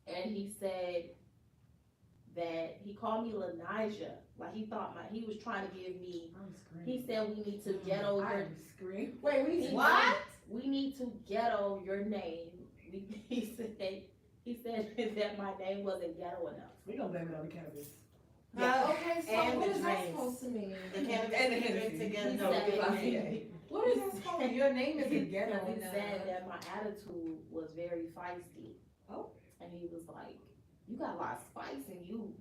and he said that he called me Lanai. Like, he was trying to give me,
I'm screaming.
he said we need to ghetto your,
I'm screaming.
Wait, we
What?
we need to ghetto your name. He said that my name wasn't ghetto enough.
We gonna blame it on the cannabis.
Yeah.
Okay, so
And
what
the
is that
drinks.
supposed to mean?
The cannabis
And the
and
Hennessy.
together.
He
No,
said-
because I see it.
What is that supposed to mean? Your name is a ghetto.
Because he said that my attitude was very feisty.
Oh.
And he was like, you got a lot of spice in you.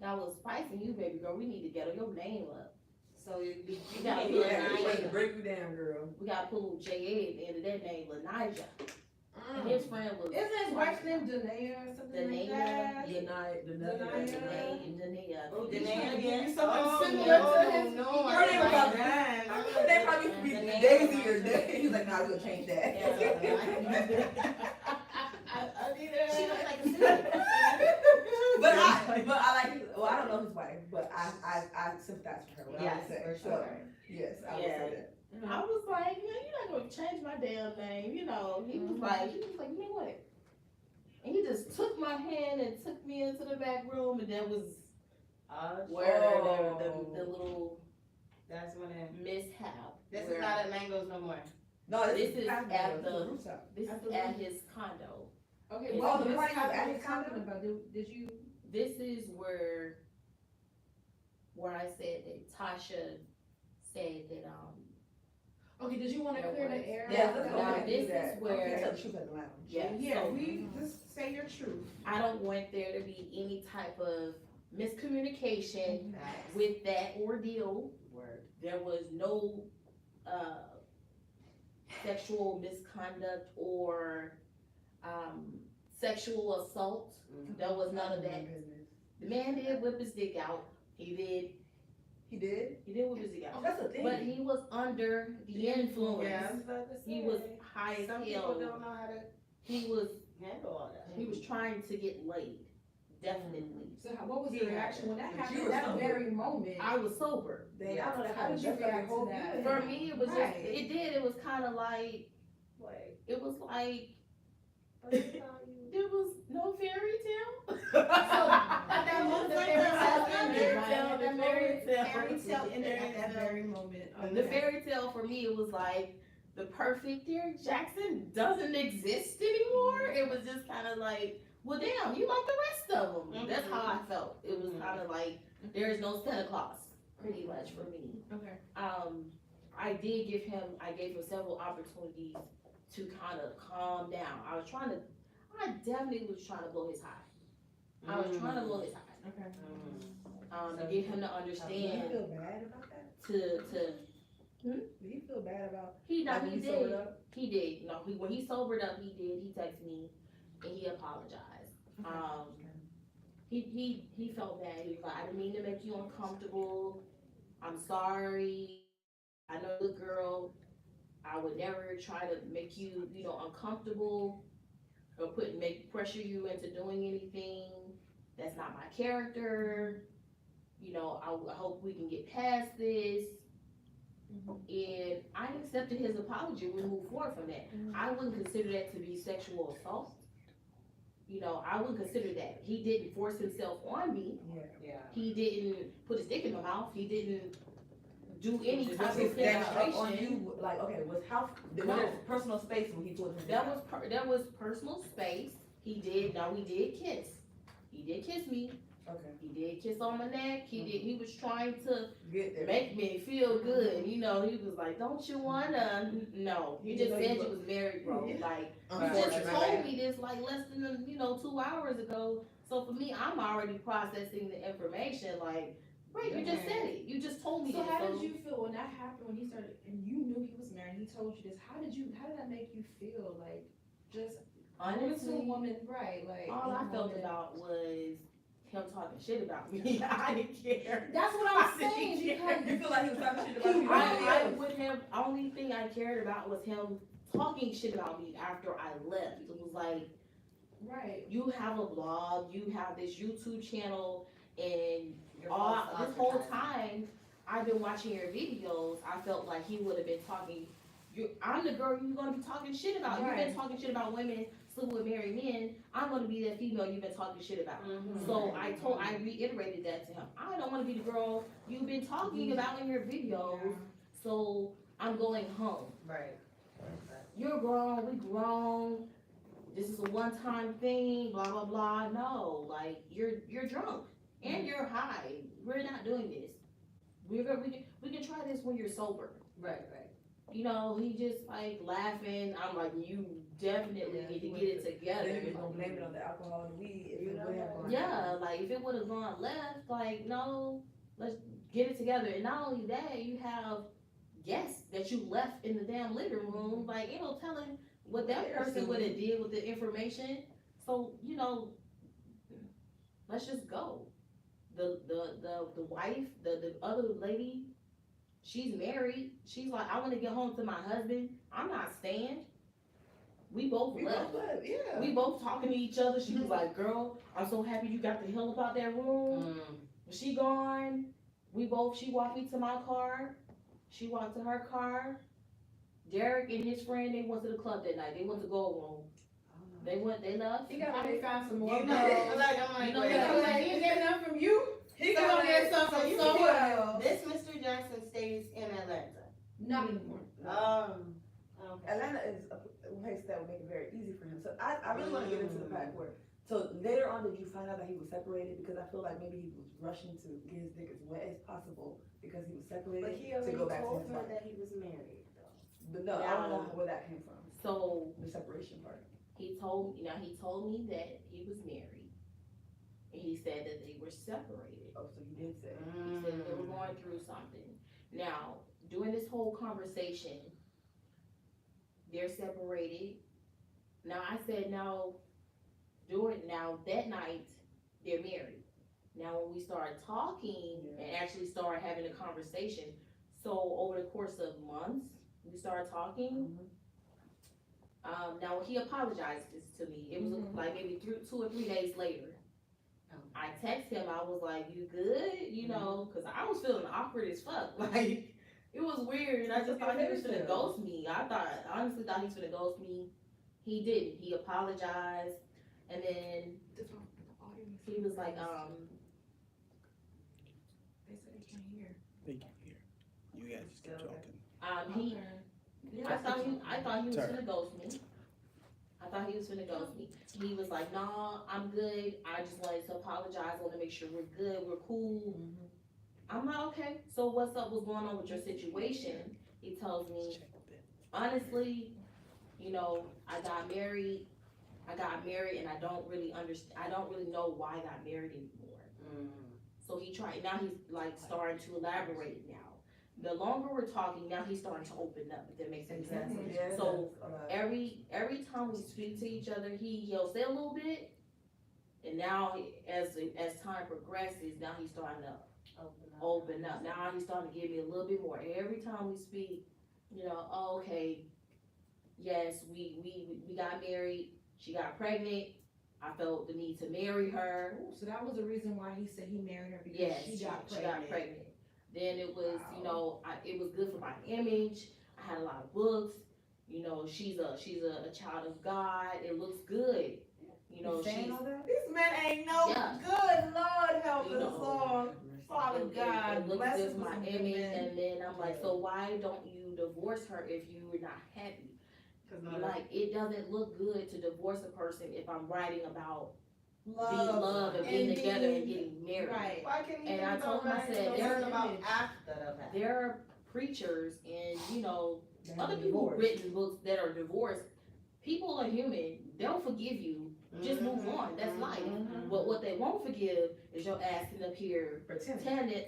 Got a little spice in you, baby girl. We need to ghetto your name up.
So you
got
can't
me
be
at
lying.
night.
To break you down, girl.
We got to put a little J.A. at the end of that name, Lanai. And his friend was.
Isn't his wife's name Danae or something like that?
The night.
Danae.
Oh,
He's
Danae
trying to give
again?
you something
Oh,
similar
no,
to his.
no,
Her name was about
that.
They probably used to be
Danae.
Daisy or Day. He's like, nah, we'll change that.
She looks like a cinnamon.
But I like his, well, I don't know his wife, but I sympathize with her. What I
Yes,
would say.
for
So,
sure.
yes, I would
Yeah.
say that.
I was like, man, you're not gonna change my damn name, He was like, you know what? And he just took my hand and took me into the back room, and that was where the little
That's when it.
mishap.
This
where-
is not at Mango's no more.
No,
This is
past
at
the
the-
rooftop.
This is at his condo.
Okay,
Oh,
well,
the
this
party was at
happened
his
talking
condo?
about. Did you?
This is where I said that Tasha said that
Okay, did you wanna
There
clear
was.
the air?
Yeah,
Now,
let's go
now
ahead and
this
do that.
is where-
Okay, tell the truth at the lounge.
Yeah,
Yeah,
so
we, just say your truth.
I don't want there to be any type of miscommunication with that ordeal.
Word.
There was no, sexual misconduct or, sexual assault. There was none of that. The man did whip his dick out. He did
He did?
whip his dick out.
That's the thing.
But he was under the influence.
Yeah, I was about to
He was
say,
high as
some people
hell.
don't know how to
He was
handle all that.
trying to get laid. Definitely.
So what was
Yeah.
your reaction when that
But you
happened,
were
that
sober.
very moment?
I was sober.
They,
Yeah.
I know that
How did you
that's like
react to
whole
that?
view.
For me, it was just,
Right.
it was kind of like,
Like,
it was like,
but that's how you.
there was no fairy tale.
At that moment, the fairy tale ended, right?
tale,
At
the
that
fairy
moment,
tale.
fairy tale ended at that
Fairy
very moment.
The
Okay.
fairy tale for me, it was like, the perfect Derrick Jaxn doesn't exist anymore. It was just kind of like, well, damn, you like the rest of them. That's how I felt. It was kind of like, there is no Santa Claus, pretty much for me.
Okay.
I gave him several opportunities to kind of calm down. I definitely was trying to blow his high. I was trying to blow his high.
Okay.
To get him to
Did he
understand,
feel bad about that?
to,
Did he feel bad about
he
when he
did.
sobered up?
He did. No, when he sobered up, he did. He texted me and he apologized. He felt bad. He was like, I didn't mean to make you uncomfortable. I'm sorry. I know the girl. I would never try to make you, uncomfortable or pressure you into doing anything. That's not my character. I hope we can get past this. And I accepted his apology. We moved forward from that. I wouldn't consider that to be sexual assault. I wouldn't consider that. He didn't force himself on me.
Yeah.
He didn't put his dick in my mouth. He didn't do any type
Was
of
he standing up on
penetration.
you, like, okay, was how,
No.
was there personal space when he pulled his
That was personal space. We did kiss. He did kiss me.
Okay,
He did kiss on my neck. He was trying to
get there.
make me feel good. He was like, don't you wanna? No. He just said you was married, bro.
Yeah.
Like, you
Unfortunately,
just told me this like less than, 2 hours ago. So for me, I'm already processing the information. Like, right, you just said it. You just told me
So
this.
how did you feel when that happened, when he started, and you knew he was married, he told you this, how did that make you feel, like, just, going to a
Honestly,
woman, right, like.
all
in
I
the
felt
moment.
about was him talking shit about me. I didn't care.
That's what I'm saying, because
You feel like he was talking shit about you?
I would have, only thing I cared about was him talking shit about me after I left. It was like,
right.
you have a blog, you have this YouTube channel, and
Your
all
false
this whole
advertising.
time I've been watching your videos, I felt like he would have been talking. I'm the girl you're gonna be talking shit about. You've
Right.
been talking shit about women sleeping with married men. I'm gonna be that female you've been talking shit about. So I reiterated that to him. I don't want to be the girl you've been talking about in your videos.
Yeah.
So I'm going home.
Right.
You're grown, we grown. This is a one-time thing, blah blah blah. No, like you're drunk and you're high. We're not doing this. We can try this when you're sober.
Right.
He just like laughing. I'm like, you definitely need to get it together.
Then he was gonna blame it on the alcohol and weed if it would have gone.
Yeah, like if it would have gone left, like no, let's get it together. And not only that, you have guests that you left in the damn living room. Like, telling what that person would have did with the information. So, let's just go. The wife, the other lady, she's married. She's like, I want to get home to my husband. I'm not staying. We both
We
left.
both left, yeah.
We both talking to each other. She was like, girl, I'm so happy you got the hell up out that room. She gone. She walked me to my car. She walked to her car. Derrick and his friend, they went to the club that night. They went to Gold Room. They left.
He got out, they found some more.
I'm like,
know,
wait,
yeah.
I'm like, you get enough from you?
He
So
got
there's
that.
something
You
so
feel-
this Mr. Jackson stays in Atlanta.
Not anymore.
Okay.
Atlanta is a place that would make it very easy for him. So I really want to get into the fact where, so later on, did you find out that he was separated? Because I feel like maybe he was rushing to get his dick as wet as possible because he was separated
But he
to
already
go back to
told
his
her
wife.
that he was married, though.
But no, I don't know where that came from,
So
the separation part.
he told me that he was married, and he said that they were separated.
Oh, so you did say.
He said they were going through something. Now, during this whole conversation, they're separated. Now I said that night they're married. Now when we started talking and actually started having a conversation, so over the course of months, we started talking. Now he apologized to me. It was like maybe 2 or 3 days later. I texted him. I was like, "You good?" You know, because I was feeling awkward as fuck. Like it was weird, and I just thought he was gonna ghost me. I honestly thought he was gonna ghost me. He didn't. He apologized, and then he was like,
They said they can't hear.
They can hear. You guys just keep talking.
I thought he was gonna ghost me. I thought he was gonna ghost me. He was like, "Nah, I'm good. I just wanted to apologize. I want to make sure we're good. We're cool." I'm like, "Okay. So what's up? What's going on with your situation?" He tells me, "Honestly, you know, I got married, and I don't really understand. I don't really know why I got married anymore." So now he's like starting to elaborate now. The longer we're talking, now he's starting to open up, if that makes any sense.
Yeah,
So
that's,
every time we speak to each other, he'll say a little bit, and now as time progresses, now he's starting to open up. Now he's starting to give me a little bit more. Every time we speak, you know, "Oh, okay, yes, we got married. She got pregnant. I felt the need to marry her."
So that was the reason why he said he married her, because
Yes,
she got pregnant.
Then it was, you know, it was good for my image. I had a lot of books. You know, she's a child of God. It looks good. You know, she's
This man ain't no good. Lord help us all. Father God,
it looks
bless
good
us
for my
with some
image.
good men.
And then I'm like, so why don't you divorce her if you're not happy? Like, it doesn't look good to divorce a person if I'm writing about being love and being together and getting married.
Right.
Why can't you
And
think
I told him, I
about
said,
writing about after the fact?
There are preachers and, you know, other people who've written books that are divorced. People are human. They'll forgive you. Just move on. That's life. But what they won't forgive is your ass sitting up here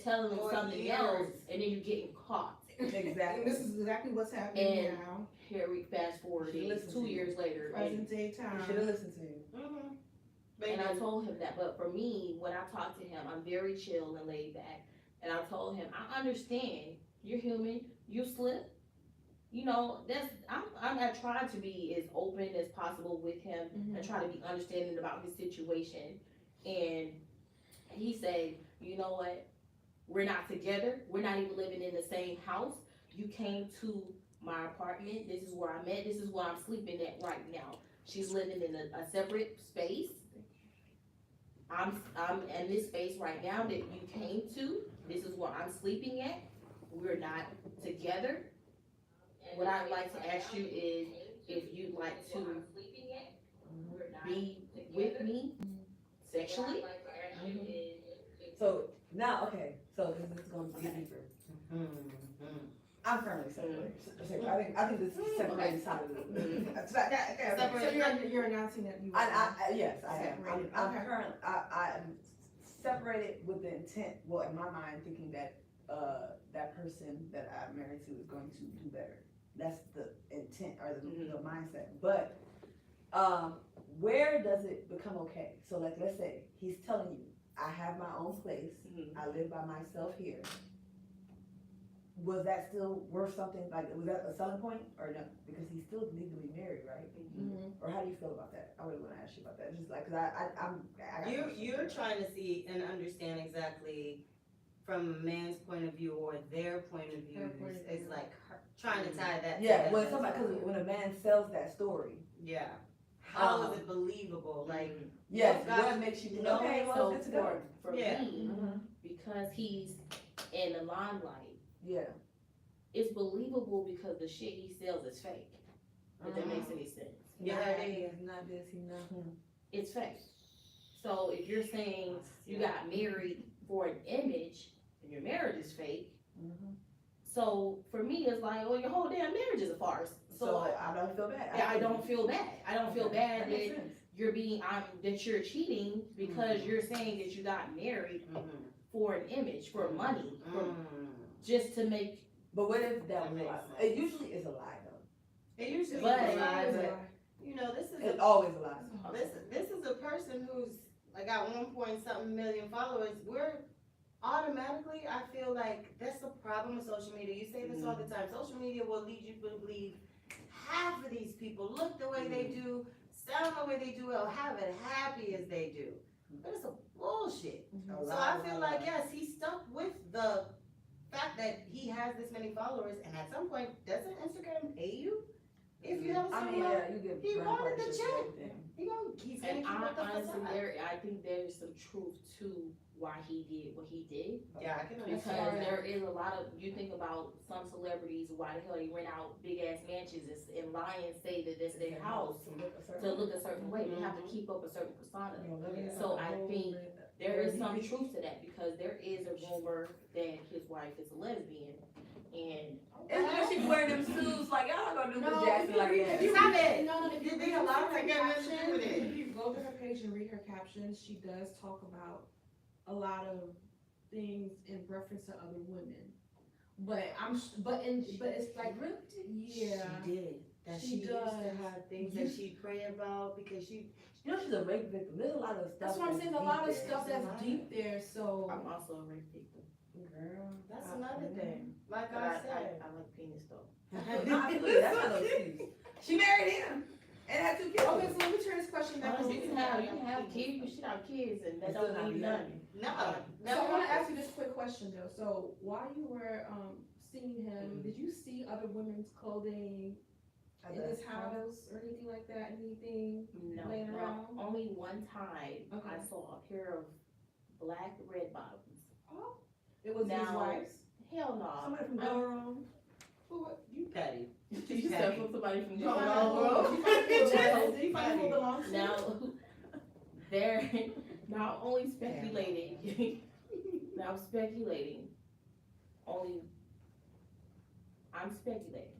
telling them something else, and then you're getting caught.
Exactly.
And this is exactly what's happening
And
now.
here we fast forward
You should listen
2
to
years later.
Present day
You
time.
should have listened to you.
And I told him that, but for me, when I talk to him, I'm very chill and laid back. And I told him, I understand, you're human, you slip. You know, I try to be as open as possible with him. I try to be understanding about his situation. And he said, "You know what? We're not together. We're not even living in the same house. You came to my apartment. This is where I'm at. This is where I'm sleeping at right now. She's living in a separate space. I'm in this space right now that you came to. This is where I'm sleeping at. We're not together. What I'd like to ask you is if you'd like to be with me sexually."
So now, okay, so this is going to be deeper. I'm currently separated. I think this is separated side of it.
So you're announcing that you.
Yes, I am.
Separated.
I'm
Okay.
currently, I'm separated with the intent, well, in my mind, thinking that, that person that I'm married to is going to do better. That's the intent or the mindset. But, where does it become okay? So like, let's say he's telling you, I have my own place. I live by myself here. Was that still worth something? Like, was that a selling point or no? Because he's still legally married, right? Or how do you feel about that? I really want to ask you about that. Just like, cause
You're trying to see and understand exactly from a man's point of view or their point of view. It's like trying to tie that.
yeah,
together.
when somebody, cause when a man sells that story,
Yeah. How is it believable? Like,
yes,
Well,
what makes you think, okay, well,
So
it's good to go.
for
Yeah.
me, because he's in the limelight,
Yeah.
it's believable because the shit he sells is fake. If that makes any sense.
Yeah, it is.
He's not this, he's not.
It's fake. So if you're saying you got married for an image and your marriage is fake, So for me, it's like, well, your whole damn marriage is a farce.
So I don't feel bad.
I don't feel bad. I don't feel bad
That makes
that
sense.
you're that you're cheating because you're saying that you got married for an image, for money, for just to make.
But what if that was a
makes
lie?
sense.
It usually is a lie though.
It usually
But-
is a lie, but, you know, this is
It's
a,
always a lie.
this is a person who's, like, got 1 point something million followers. We're automatically, I feel like that's the problem with social media. You say this all the time. Social media will lead you to believe half of these people look the way they do, sound the way they do, or have it happy as they do. But it's a bullshit. So I feel like, yes, he's stuck with the fact that he has this many followers, and at some point, doesn't Instagram pay you? If you have a
I
certain
mean,
amount,
yeah, you get
he
brand
wanted the
partnerships
check.
and everything.
he's gonna
And
keep up the
honestly,
facade.
I think there's some truth to why he did what he did.
Yeah, I can
Because
understand that.
there is a lot of, you think about some celebrities, why the hell they rent out big ass mansions and lie and say that that's their house to look a certain way. They have to keep up a certain persona. So I think there is some truth to that because there is a rumor that his wife is a lesbian and
It's because she's wearing them suits, like, y'all not gonna do
No,
Miss Jackson like that.
Stop it.
No, if you
There's
read
a lot
her
to get into
captions,
with it.
if you go to her page and read her captions, she does talk about a lot of things in reference to other women. But it's like, yeah.
She did. That
She
she used to
does.
have things that she pray about because she.
You know she's a rape victim. There's a lot of stuff.
That's what I'm saying, a
deep
lot of
there.
stuff that's deep there, so.
I'm also a rape victim.
Girl,
That's another thing. Like
But
I
I
said.
like penis though.
No, absolutely. That's not no excuse. She married him and had 2 kids.
Okay, so let me turn this question back
You
over to
can have kids, you should have kids and that
It's still
don't
not
mean
the
nothing.
No.
So I wanna ask you this quick question though, so while you were, seeing him, did you see other women's clothing in his house or anything like that, anything?
No,
Laying
no,
around?
only one time
Okay.
I saw a pair of black red bottoms.
It was his
Now-
wife's?
Hell no.
Somebody from
I'm-
Delaware.
Who, what, you?
Petty.
You said from somebody from
Did you find
Delaware.
out who- did you find out who it belongs to?
Now, they're now only speculating. Now I'm speculating. I'm speculating.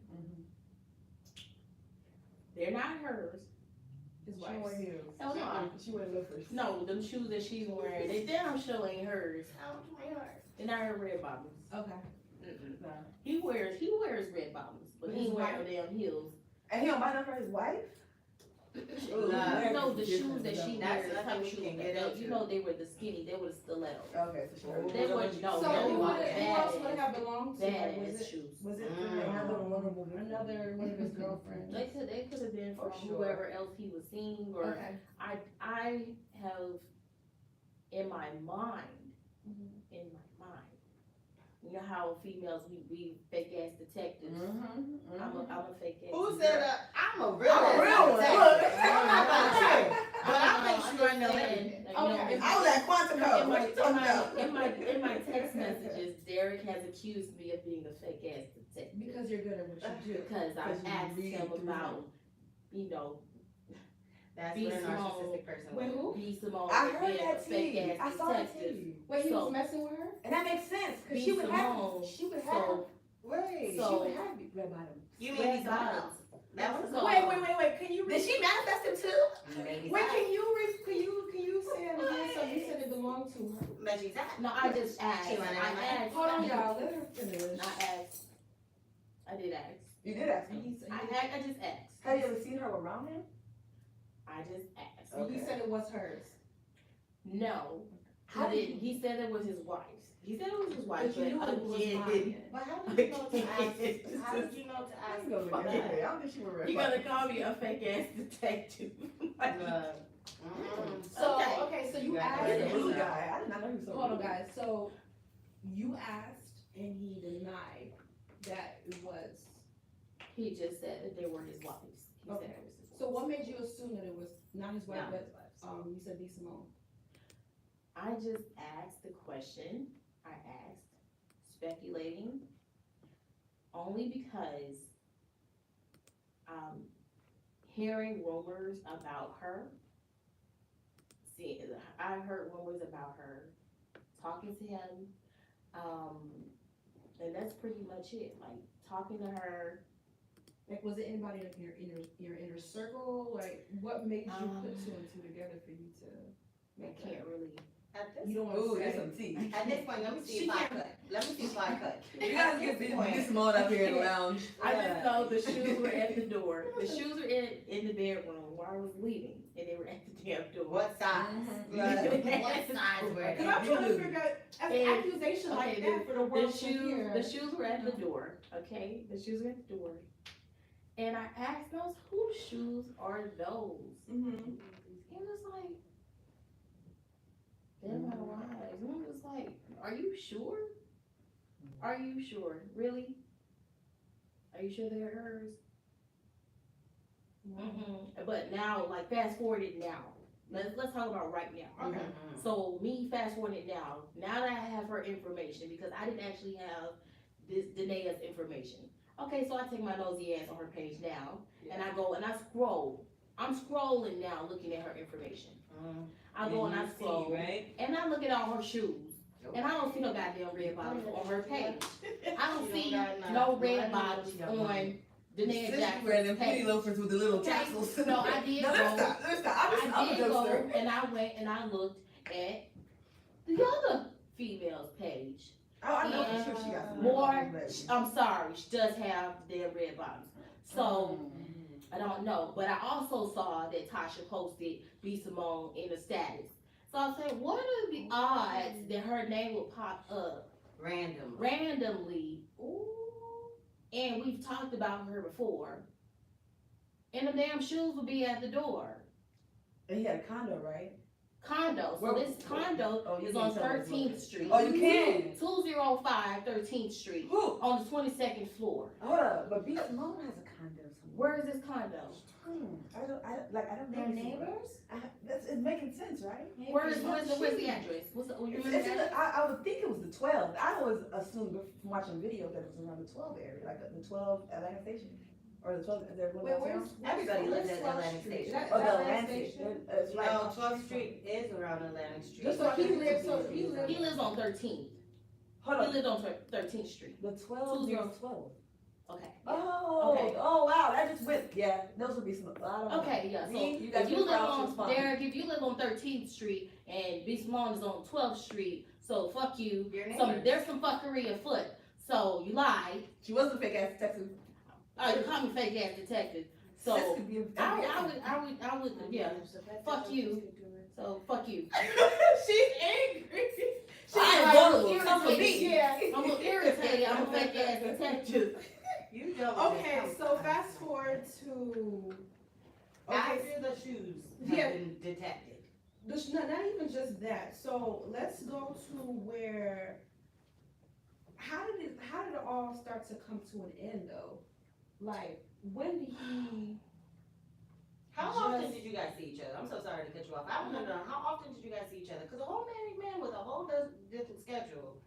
They're not hers.
His
She
wife's.
wearing heels.
Hell no.
She wearing loafers.
No, them shoes that she's wearing, they damn sure ain't hers. They're not her red bottoms.
Okay.
Mm-mm.
Nah.
He wears red bottoms, but he ain't wearing no damn heels.
And he don't buy them for his wife?
Nah.
You know the shoes that she
That's
wears, the
nothing
type
we
shoes
can
that
get
they,
into.
you know they were the skinny, they were the stiletto.
Okay, so she wears
They were no,
So
really
who
want
would it- who else would it
badass,
have belonged to? Like, was
badass
it,
shoes.
was it
another vulnerable victim.
another one of his girlfriends?
They could have been
For
from
sure.
whoever else he was seeing, or
Okay.
I have in my mind, you know how females we fake ass detectives. I'm a fake ass.
Who
detective.
said I'm a real
I'm a real one.
detective.
Look.
I'm not gonna check, but I
No,
make
I'm
sure I
just
know
saying,
everything.
like, you know,
Okay.
if-
I was at Quantico. What you talking about?
in my text messages, Derrick has accused me of being a fake ass detective
Because you're good at what you do.
because I
'Cause you
asked
read
him
through
about, you know,
That's
Be
what a
small.
narcissistic person
Wait,
would.
who?
B. Simone
I
being
heard
a
that
fake
tea.
ass
I saw that
detective.
tea.
Wait, he
So-
was messing with her?
And that makes sense,
Be
cause she would have,
Simone.
she would have,
So,
Wait.
she
So-
would have red bottoms.
You mean
red
he's
bottoms.
That was
So-
Wait, can you
Did she manifest him too?
Maybe
Wait, can you say it again? So you said it belonged to her?
But she's that.
No, I just asked.
She went in
I
and
asked.
Hold on, y'all, let her finish.
I did ask.
You did ask
And
him.
I just asked.
Have you ever seen her around him?
I just asked.
And he said it was hers.
No,
How
he
did
didn't. He said it was his wife's. He said it was his wife's,
But you knew it was
again,
mine.
But how did you know to ask? How did you know to
I
ask?
can go look
for
at
that?
it. I don't think she would red
you gotta
bottoms.
call me a fake ass detective.
So,
Okay.
okay, so you
You got
asked
He's a
that.
him.
blue guy. I did not know he was so
Hold on,
blue.
guys, so you asked and he denied that it was.
He just said that they were his wives. He
Okay.
said it was his wives.
So what made you assume that it was not his wife,
Not
but,
his wife.
you said B. Simone?
I just asked the question. I asked, speculating, only because hearing rumors about her. See, I heard rumors about her talking to him, And that's pretty much it, like, talking to her.
Like, was it anybody in your inner circle? Like, what made you put two and two together for you to
I
make
can't really.
At this,
You don't
Ooh,
want to
there's
say.
some tea.
at this point, let me see if I cut. Let me see if I cut.
You guys get this Simone up here in the lounge.
I just know the shoes were at the door. The shoes were in the bedroom where I was leaving, and they were at the damn door.
What size? What size were
Because
they?
I'm trying to figure out an
And-
accusation like
okay,
that for the
The
world to
shoes,
hear.
the shoes were at the door, okay? The shoes were at the door. And I asked those, whose shoes are those?
Mhm.
He was like, they're my wives. And I was like, are you sure? Are you sure? Really? Are you sure they're hers? But now, like, fast forward it now. Let's talk about right now.
Okay.
So me fast forward it now that I have her information, because I didn't actually have this Danae's information. Okay, so I take my nosy ass on her page now, and I go and I scroll. I'm scrolling now, looking at her information. I go and I scroll,
right?
and I look at all her shoes, and I don't see no goddamn red bottoms on her page. I don't see no red bottoms on Danae
Since you wear them
Jackson's
penny
page.
loafers with the little
Okay,
tassels.
so I did
No,
go.
let's stop. I'm
I
a
did go
dumpster.
and I went and I looked at the other female's page.
Oh, I know for sure she got some
More,
red.
I'm sorry, she does have their red bottoms. So, I don't know, but I also saw that Tasha posted B. Simone in the status. So I said, what are the odds that her name will pop up
Random.
randomly? And we've talked about her before. And the damn shoes will be at the door.
And he had a condo, right?
Condo, so
Where-
this condo
Oh, you
is
can
on
tell us
13th
what.
Street.
Oh, you can?
205 13th Street,
Who?
on the 22nd floor.
Hold up, but B. Simone has a condo somewhere.
Where is this condo?
I don't
Their
know.
neighbors?
It's making sense, right?
Where's the address? What's the, you
It's
remember
in
that?
the, I would think it was the 12. I always assumed from watching videos that it was around the 12 area, like the 12 Atlanta station. Or the 12, is there one
Wait,
downtown?
Everybody lives at
12th
Atlantic
Street?
Station.
That-
Oh,
that
the
Atlantic
Atlantic.
Station?
It's right
No,
across
12th
the
Street is around Atlantic Street.
Just
So
like
he
you
lives-
live,
so he lives-
He lives on 13th.
Hold
He
on,
lived on 13th Street.
the 12
20.
is 12.
Okay.
Oh,
Okay.
oh wow, that just went, yeah, those would be some, I don't know.
Okay, yeah, so
See, you guys
if you
went
live
for options,
on,
fine.
Derek, if you live on 13th Street and B. Simone is on 12th Street, so fuck you.
Your
So
neighbors.
there's some fuckery afoot. So you lied.
She wasn't a fake ass detective.
You call me fake ass detective.
Sis
So
could be a
I would, yeah. Fuck you. So fuck you.
She's angry.
I
like,
vulnerable.
irritated.
Come for me.
Yeah.
I'm a little irritated. I'm a fake ass detective.
You don't.
Okay, so fast forward to. Okay,
After the shoes have
Yeah.
been detected.
not even just that. So let's go to where. How did it all start to come to an end though? Like, when did he?
How
Just-
often did you guys see each other? I'm so sorry to cut you off. I want to know, how often did you guys see each other? Because a whole married man with a whole different schedule.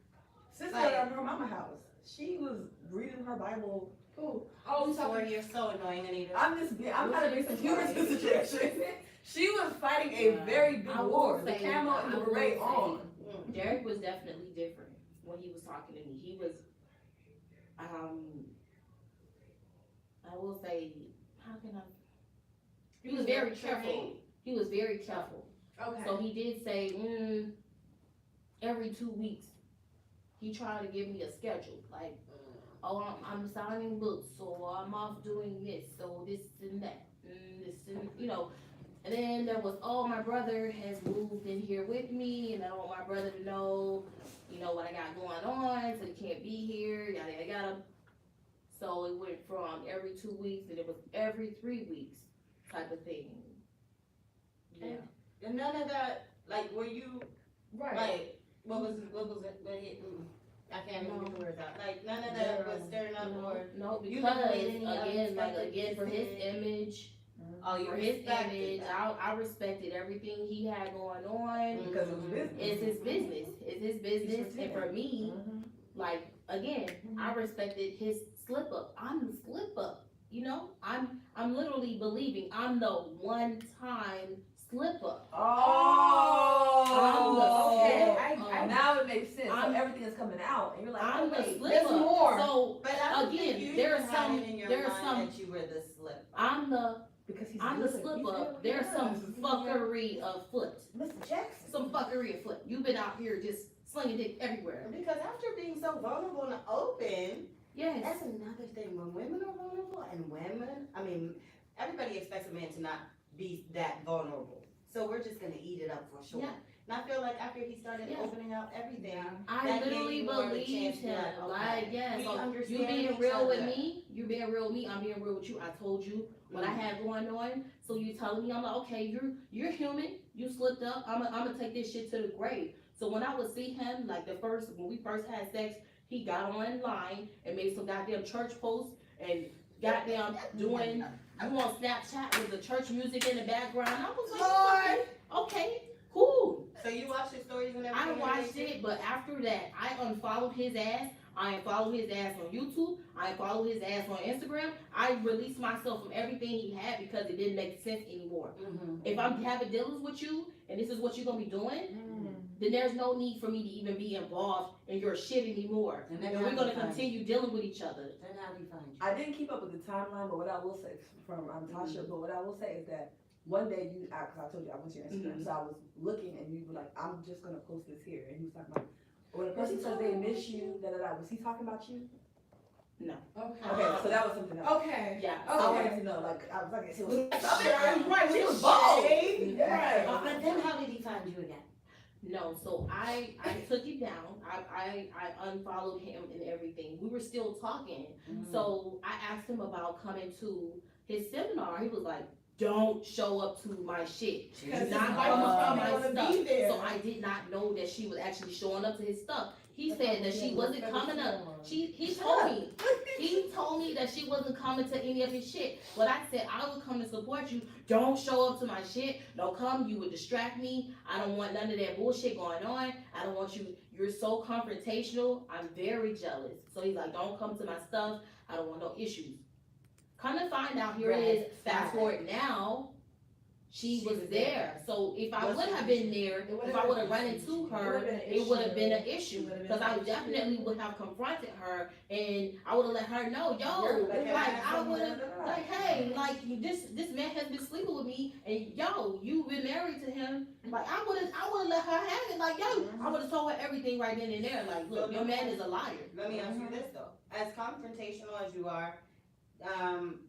Sister
Like-
at her mama house. She was reading her Bible.
Oh,
Oh, sorry, you're so annoying, Anita.
I'm trying to bring some humor to the situation. She was fighting a very big
I will
war. The
say-
camel and the
I will
beret
say-
on.
Derek was definitely different when he was talking to me. He was, I will say, how can I? He was very careful. He was very careful.
okay.
So he did say, every 2 weeks, he tried to give me a schedule. Like, oh, I'm signing books, so I'm off doing this, so this and that, this and, And then there was, oh, my brother has moved in here with me, and I want my brother to know, what I got going on, so he can't be here, yada, yada, yada. So it went from every 2 weeks, and it was every 3 weeks type of thing. Yeah.
And none of that, like, were you,
Right.
like, what was it, I can't even get the words out. Like, none of that was stirring up or,
No,
You
because,
never made any
again, for his
unexpected
image,
oh, you
for his
respected
image,
that.
I respected everything he had going on.
Because it was business.
It's his business. It's his business. And for me,
Mhm.
like, again, I respected his slip up. I'm the slip up. I'm literally believing I'm the one time slip up.
Oh,
I'm the
okay.
slip up.
Now it makes sense. So
I'm-
everything is coming out, and you're like,
I'm
oh,
the
wait.
slip
There's
up.
more
you
there
even
are
had
some,
it in your
there are
mind
some,
that you were the slip?
I'm the
Good.
slip
He's
up,
good.
there's some
Yeah.
fuckery afoot.
Mr. Jackson.
Some fuckery afoot. You've been out here just slinging dick everywhere.
Because after being so vulnerable and open,
Yes.
that's another thing. When women are vulnerable and everybody expects a man to not be that vulnerable. So we're just gonna eat it up for sure.
Yeah.
And I feel like after he started
Yeah.
opening up everything,
I
that gave
literally
you more of a chance
believed
to be
him.
like,
Like,
okay,
yes,
we
so you
understand
being
each
real with
other.
me, you being real with me, I'm being real with you. I told you what I had going on. So you telling me, I'm like, okay, you're human. You slipped up. I'm gonna take this shit to the grave. So when I would see him, like when we first had sex, he got online and made some goddamn church posts and goddamn doing you on Snapchat with the church music in the background. I was like, okay, cool.
So you watched his stories and everything?
I watched it, but after that, I unfollowed his ass. I unfollowed his ass on YouTube. I unfollowed his ass on Instagram. I released myself from everything he had because it didn't make sense anymore.
Mm-hmm.
If I'm having dealings with you and this is what you're gonna be doing, then there's no need for me to even be involved in your shit anymore.
And
And
then
we're
how
gonna
do you find
continue dealing with each other.
Then how do you find you?
I didn't keep up with the timeline, but what I will say from Tasha, but what I will say is that one day cause I told you I went to your Instagram, so I was looking and you were like, I'm just gonna post this here, and he was talking about, when a person says they miss you, was he talking about you?
No.
Okay.
Okay, so that was something else.
Okay.
Yeah.
I
Okay.
wanted to know, like, I was like, it was.
Right,
She was
bold.
bold.
Right.
But then how did he find you again?
No, so I took it down. I unfollowed him and everything. We were still talking. So I asked him about coming to his seminar. He was like, don't show up to my shit. Do
Because
not
his
come
wife was
to
probably
my
gonna
stuff.
be there.
So I did not know that she was actually showing up to his stuff. He said that she wasn't coming up. He told me that she wasn't coming to any of his shit. But I said I would come to support you. Don't show up to my shit. Don't come. You would distract me. I don't want none of that bullshit going on. I don't want you. You're so confrontational. I'm very jealous. So he's like, don't come to my stuff. I don't want no issues. Come to find out, here it is. Fast forward now. She was there. So if I would have been there, if I would have run into her, it would have been an issue. Because I definitely would have confronted her and I would have let her know, yo, like I would have, like, hey, like this man has been sleeping with me and yo, you've been married to him. Like I would have let her have it. Like, yo, I would have told her everything right then and there. Like, look, your man is a liar.
Let me ask you this though. As confrontational as you are,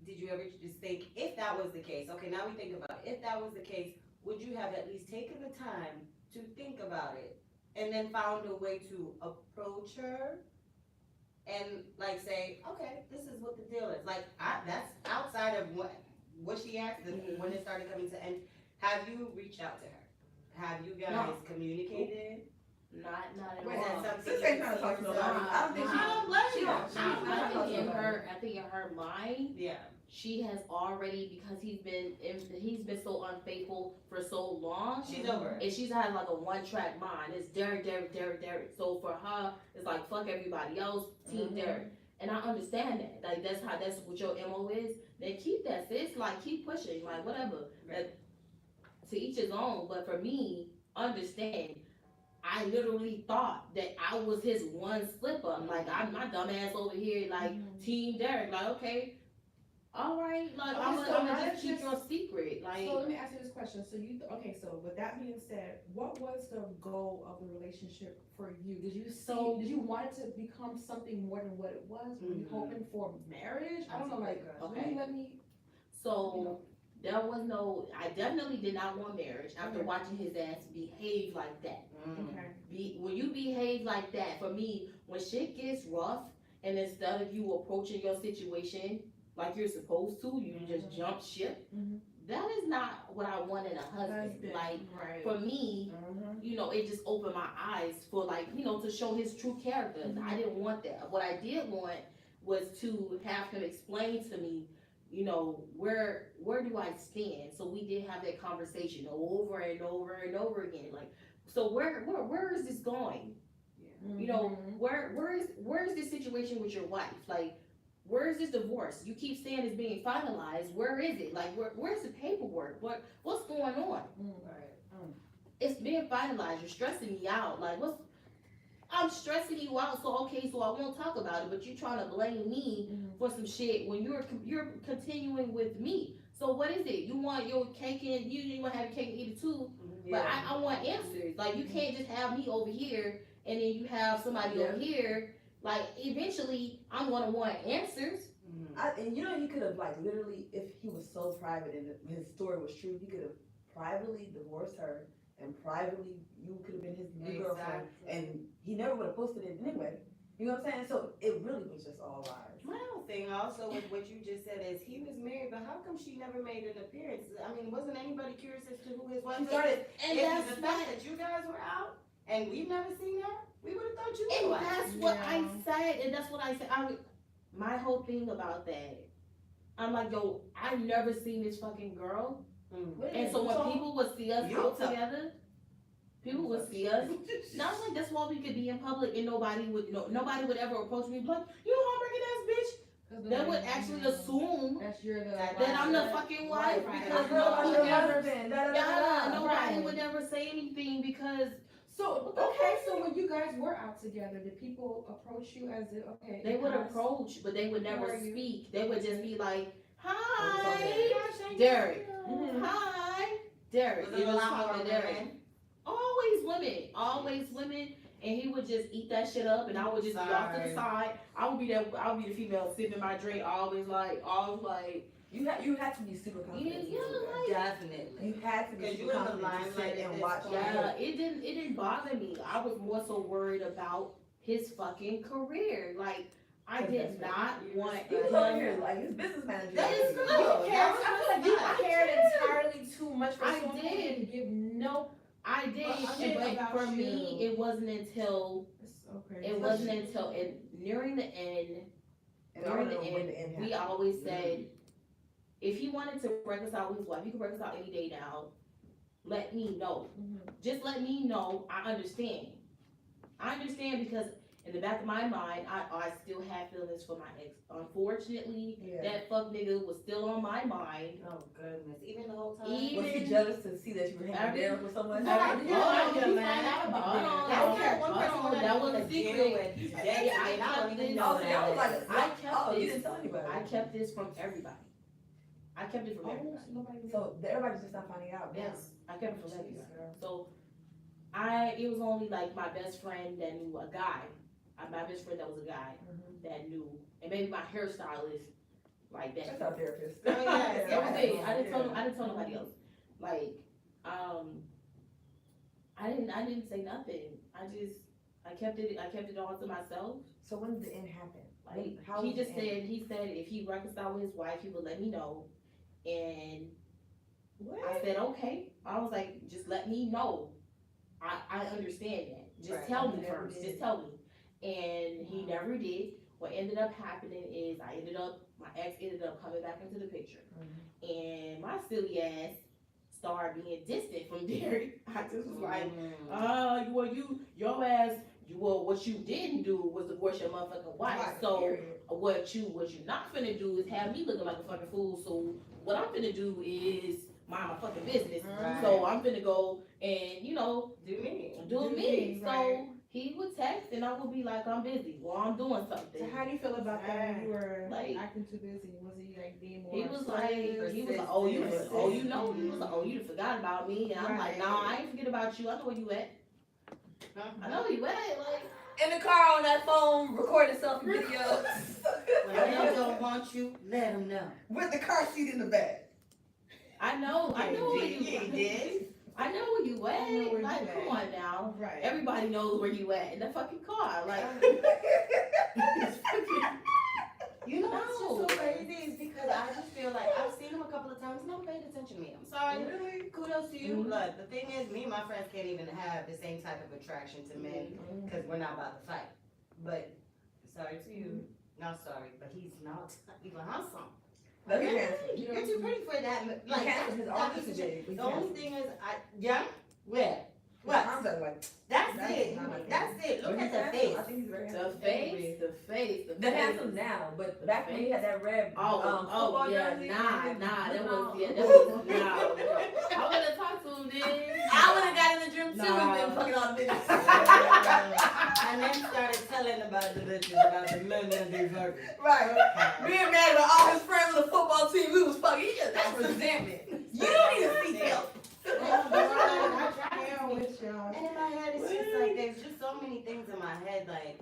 did you ever just think, if that was the case, okay, now we think about it, if that was the case, would you have at least taken the time to think about it and then found a way to approach her and like say, okay, this is what the deal is. Like, that's outside of what she asked when it started coming to end. Have you reached out to her? Have you guys communicated?
Not at
Or
all.
is that something
Sis
you
ain't trying to talk to nobody. I don't think
I don't blame you.
I think in her mind,
Yeah.
she has already, because he's been so unfaithful for so long.
She's over it.
And she's had like a one-track mind. It's Derrick. So for her, it's like fuck everybody else, team Derrick. And I understand that. Like that's what your MO is. Then keep that, sis. Like keep pushing. Like whatever. That, to each his own. But for me, understand. I literally thought that I was his one slip up. Like my dumb ass over here, like team Derrick. Like okay. All right, like
Okay,
I'm
so
gonna
now
just keep your secret. Like
So let me ask you this question. So with that being said, what was the goal of the relationship for you? Did you want it to become something more than what it was? Were you hoping for marriage? I don't know, like,
Okay.
let me.
so there was no. I definitely did not want marriage after watching his ass behave like that.
Okay.
When you behave like that, for me, when shit gets rough, and instead of you approaching your situation like you're supposed to, you just jump ship. That is not what I want in a husband. Like for me, you know, it just opened my eyes for like, you know, to show his true character. I didn't want that. What I did want was to have him explain to me, you know, where do I stand? So we did have that conversation over and over and over again. Like, so where is this going? You know, where is this situation with your wife? Like, where is this divorce? You keep saying it's being finalized. Where is it? Like, where's the paperwork? What's going on? It's being finalized. You're stressing me out. Like, I'm stressing you out, so okay, so I won't talk about it. But you're trying to blame me for some shit when you're continuing with me. So what is it? You want your cake and you want to have your cake and eat it too. But I want answers. Like you can't just have me over here and then you have somebody over here. Like eventually, I'm gonna want answers.
And you know, he could have like literally, if he was so private and his story was true, he could have privately divorced her, and privately you could have been his new girlfriend, and he never would have posted it anyway. You know what I'm saying? So it really was just all lies.
My whole thing also with what you just said is he was married, but how come she never made an appearance? I mean, wasn't anybody curious as to who his wife was?
And
if
that's
the fact that you guys were out and we've never seen her, we would have thought you
And
were.
that's what I said, and that's what I said. My whole thing about that, I'm like, yo, I never seen this fucking girl. And so when people would see us out together, people would see us. Not like that's why we could be in public and nobody would ever approach me like, you heartbreaking ass bitch. They would actually assume that I'm the fucking wife because nobody would never say anything because.
So, okay, so when you guys were out together, did people approach you as if, okay?
They would approach, but they would never speak. They would just be like, hi, Derrick. Hi, Derrick.
Was it a lot more
Derrick. Always women. And he would just eat that shit up, and I would just be off to the side. I would be the female sipping my drink, always like.
You had to be super confident.
Definitely.
You had to be
Because
super
you in the
confident to
limelight
sit and watch.
Yeah, it didn't bother me. I was more so worried about his fucking career. Like, I did not want
He was over here like his business manager.
That is
You
good.
cared, I feel like you cared entirely too much for
I
someone who
did.
didn't give no.
I did,
But
but for me, it wasn't until
Okay.
nearing the end.
And I don't know when the end
We
happened.
always said, if he wanted to reconcile with his wife, he could reconcile any day now. Let me know. Just let me know. I understand. Because in the back of my mind, I still have feelings for my ex. Unfortunately, that fuck nigga was still on my mind.
Oh goodness! Even the whole time.
Was he jealous to see that you were hanging there with someone?
That was a secret.
You didn't tell anybody.
I kept this from everybody.
So everybody's just not finding out.
Yes, I kept it from everybody. So it was only like my best friend that knew a guy. My best friend that was a guy that knew, and maybe my hairstylist, like that.
That's our therapist.
That was it. I didn't tell nobody else. Like, I didn't say nothing. I kept it all to myself.
So when did the end happen?
Like,
How
he
was the
just
end?
said, if he reconciled with his wife, he would let me know. And I said, okay. I was like, just let me know. I understand that. Just tell me first. Just tell me. And he never did. What ended up happening is my ex ended up coming back into the picture. And my silly ass started being distant from Derrick. I just was like, what you didn't do was divorce your motherfucking wife. So what you not finna do is have me looking like a fucking fool. So what I'm finna do is mind my fucking business. So I'm finna go and, do me. So he would text and I would be like, I'm busy. Well, I'm doing something.
So how do you feel about that when you were
Like,
acting too busy? Was he like being more?
He was like, you done forgot about me. And I'm like, nah, I ain't forget about you. I know where you at. I know where you at. Like,
In the car on that phone, recording selfie videos.
When they don't want you, let them know.
With the car seat in the back.
I know where you
did.
I know where you at.
know where you
Like,
at.
come on now.
Right.
Everybody knows where you at in the fucking car. Like,
You know what's just so crazy is because I just feel like I've seen him a couple of times, never paid attention to me. I'm sorry.
Really?
Kudos to you. Look, the thing is, me and my friends can't even have the same type of attraction to men because we're not about to fight. But sorry to you. Not sorry, but he's not even handsome.
No, you're handsome.
You're too pretty for that.
Like, his arms is big.
The only thing is, where? What?
I'm like,
That's
That's
it.
not my thing.
That's it. Look
but
at
he's
the
handsome.
face.
I think he's very
The
handsome.
face, the face, the
The
face.
handsome now, but back when he had that red football
yeah,
jersey.
nah,
and
that
his-
was, yeah, that was, nah. I would've talked to him then.
I would have got in the gym too
Nah.
and been fucking all the bitches.
And then started telling about the bitches about the men that they fucking.
Right. Being mad about all his friends on the football team, we was fucking. That's resentment. You don't need to seek help.
And in my head, it's just like there's just so many things in my head. Like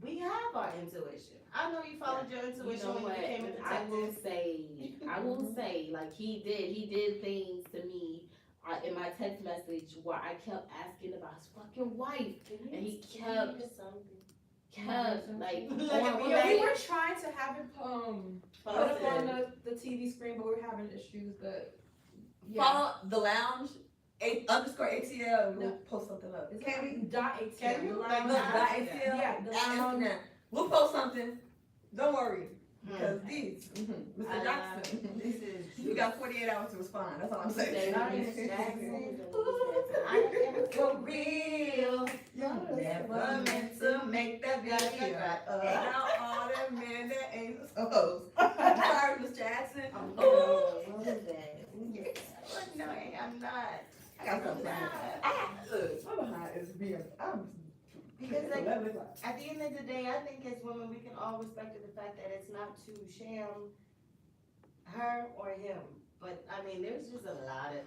we have our intuition. I know you followed your
You
intuition
know
when
what?
you became a
I will
detective.
say, like he did things to me in my text message where I kept asking about his fucking wife, and he kept like,
We were trying to have it put up on the TV screen, but we were having issues. But yeah.
Follow the lounge _ATL and we'll post something up. Can we?
.ATL.
Can you?
No,
Like,
.ATL.
Yeah, the
And
lounge.
Instagram. We'll post something. Don't worry.
Hmm.
Because these, Mr. Jackson,
This is.
you got 48 hours to respond. That's all I'm saying.
Mr. Jackson.
I am for real. Never meant to make that video. Now all them men that ain't supposed. Sorry, Mr. Jackson.
what is that?
No, I'm not.
I got something. Look, my behind is being.
Because like,
11 o'clock.
at the end of the day, I think as women, we can all respect the fact that it's not to sham her or him. But I mean, there's just a lot of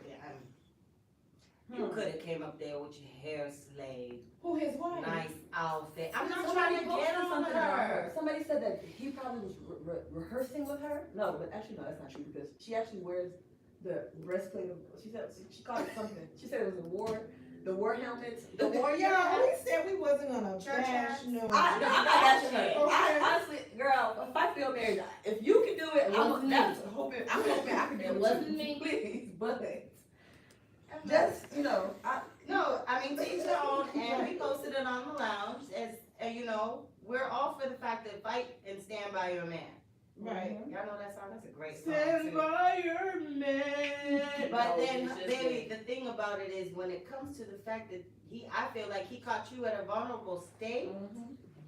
you could have came up there with your hair slayed,
Who his wife?
nice outfit. I'm not
Somebody
trying to
posted
get on
something about
her.
Somebody said that he probably was rehearsing with her. No, but actually, no, that's not true because she actually wears the breastplate of. She said she called it something. She said it was a war. The war helmet.
The war,
Yeah, we said we wasn't gonna
Church
bash,
hats.
no.
I'm not bashing her.
Okay.
Honestly, girl, if I feel married, if you can do it, I'm hoping I can do it.
It wasn't
too.
me.
Please, but just
No, I mean, to each their own, and we posted it on the lounge as, you know, we're all for the fact that fight and stand by your man.
Right.
Y'all know that song? That's a great song.
Stand
too.
by your man.
But
No,
then,
it's just
baby, the thing about it is when it comes to the fact that I feel like he caught you at a vulnerable state,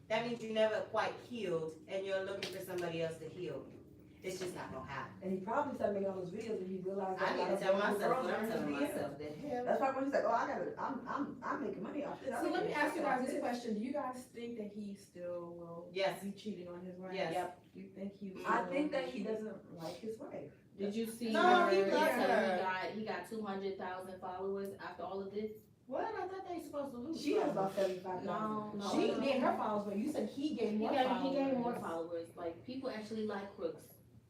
that means you never quite healed and you're looking for somebody else to heal you. It's just not gonna happen.
And he probably started making all those videos and he realized
I need to tell myself what I'm telling myself that
That's why when he's like, oh, I'm making money off this.
So let me ask you guys this question: do you guys think that he still will
Yes.
be cheating on his wife?
Yes.
Yep.
Do you think he?
I think that he doesn't like his wife.
Did you see
No,
her?
he
They
loves
said
her.
he got 200,000 followers after all of this.
What? I thought they supposed to lose.
She has about 75,000.
No,
She gained her followers, but you said he gained more followers.
He gained more followers. Like people actually like crooks.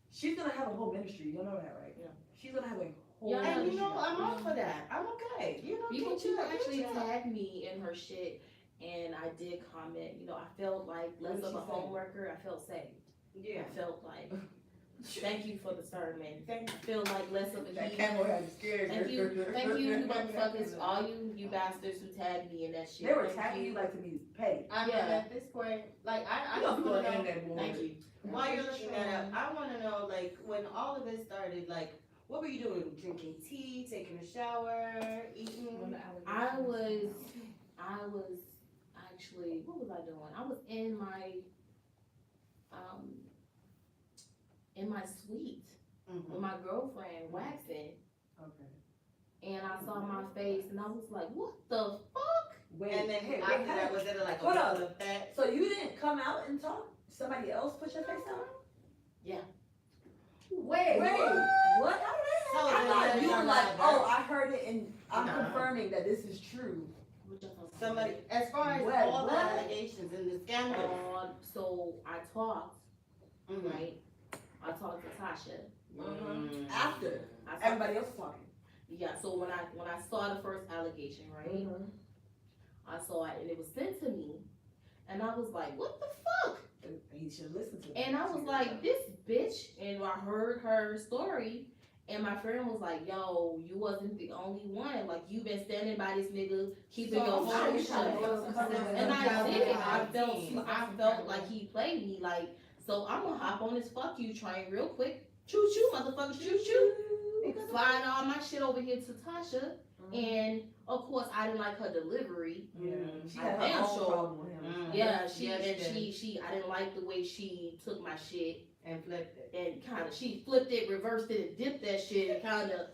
She's gonna have a whole ministry. You know that, right?
Yeah.
She's gonna have a whole.
Yeah.
And
ministry.
you know, I'm all for that. I'm okay. You know,
People
get you,
actually
get you.
tagged me in her shit, and I did comment. You know, I felt like less
What
of
did
a
she say?
homewrecker. I felt safe.
Yeah.
I felt like, thank you for the sermon. I feel like less of a
That
heathen.
camel had you scared.
Thank you, motherfuckers, all you bastards who tagged me in that shit.
They were
Thank
tagging you like to be petty.
I mean,
Yeah.
at this point, like, I
You know,
just
people
wanna
on the
know.
internet will.
you.
While you're looking that up, I want to know, like, when all of this started, like, what were you doing? Drinking tea, taking a shower, eating?
I was actually, what was I doing? I was in my suite with my girlfriend waxing,
Okay.
and I saw my face, and I was like, what the fuck?
Wait,
And then
hey,
after
wait,
that,
hey.
was it like a
Hold on.
bubble of fat?
So you didn't come out and talk? Somebody else put your face out?
Yeah.
Wait. What?
So
I
then
thought
you
you
were
were
like,
like, oh, I heard it and I'm
No.
confirming that this is true.
Somebody, as far as
What?
all the
What?
allegations and the scandals.
So I talked,
Mhm.
right? I talked to Tasha.
Mm.
After
I talked,
everybody else was talking.
yeah. So when I saw the first allegation, right?
Mm-hmm.
I saw it and it was sent to me, and I was like, what the fuck?
He should listen to it.
And I was like, this bitch, and I heard her story, and my friend was like, yo, you wasn't the only one. Like, you been standing by this nigga, keeping your mouth shut. And I did. I felt like he played me. Like, so I'm gonna hop on this fuck you train real quick. Choo choo, motherfucker, choo choo. Slide all my shit over here to Tasha, and Of course, I didn't like her delivery.
She
I
had
damn
her own
sure.
problem with him.
Yeah, she
Yeah,
and
she
she I didn't like the way she took my shit
And flipped it.
and kind of she flipped it, reversed it, and dipped that shit and kind of.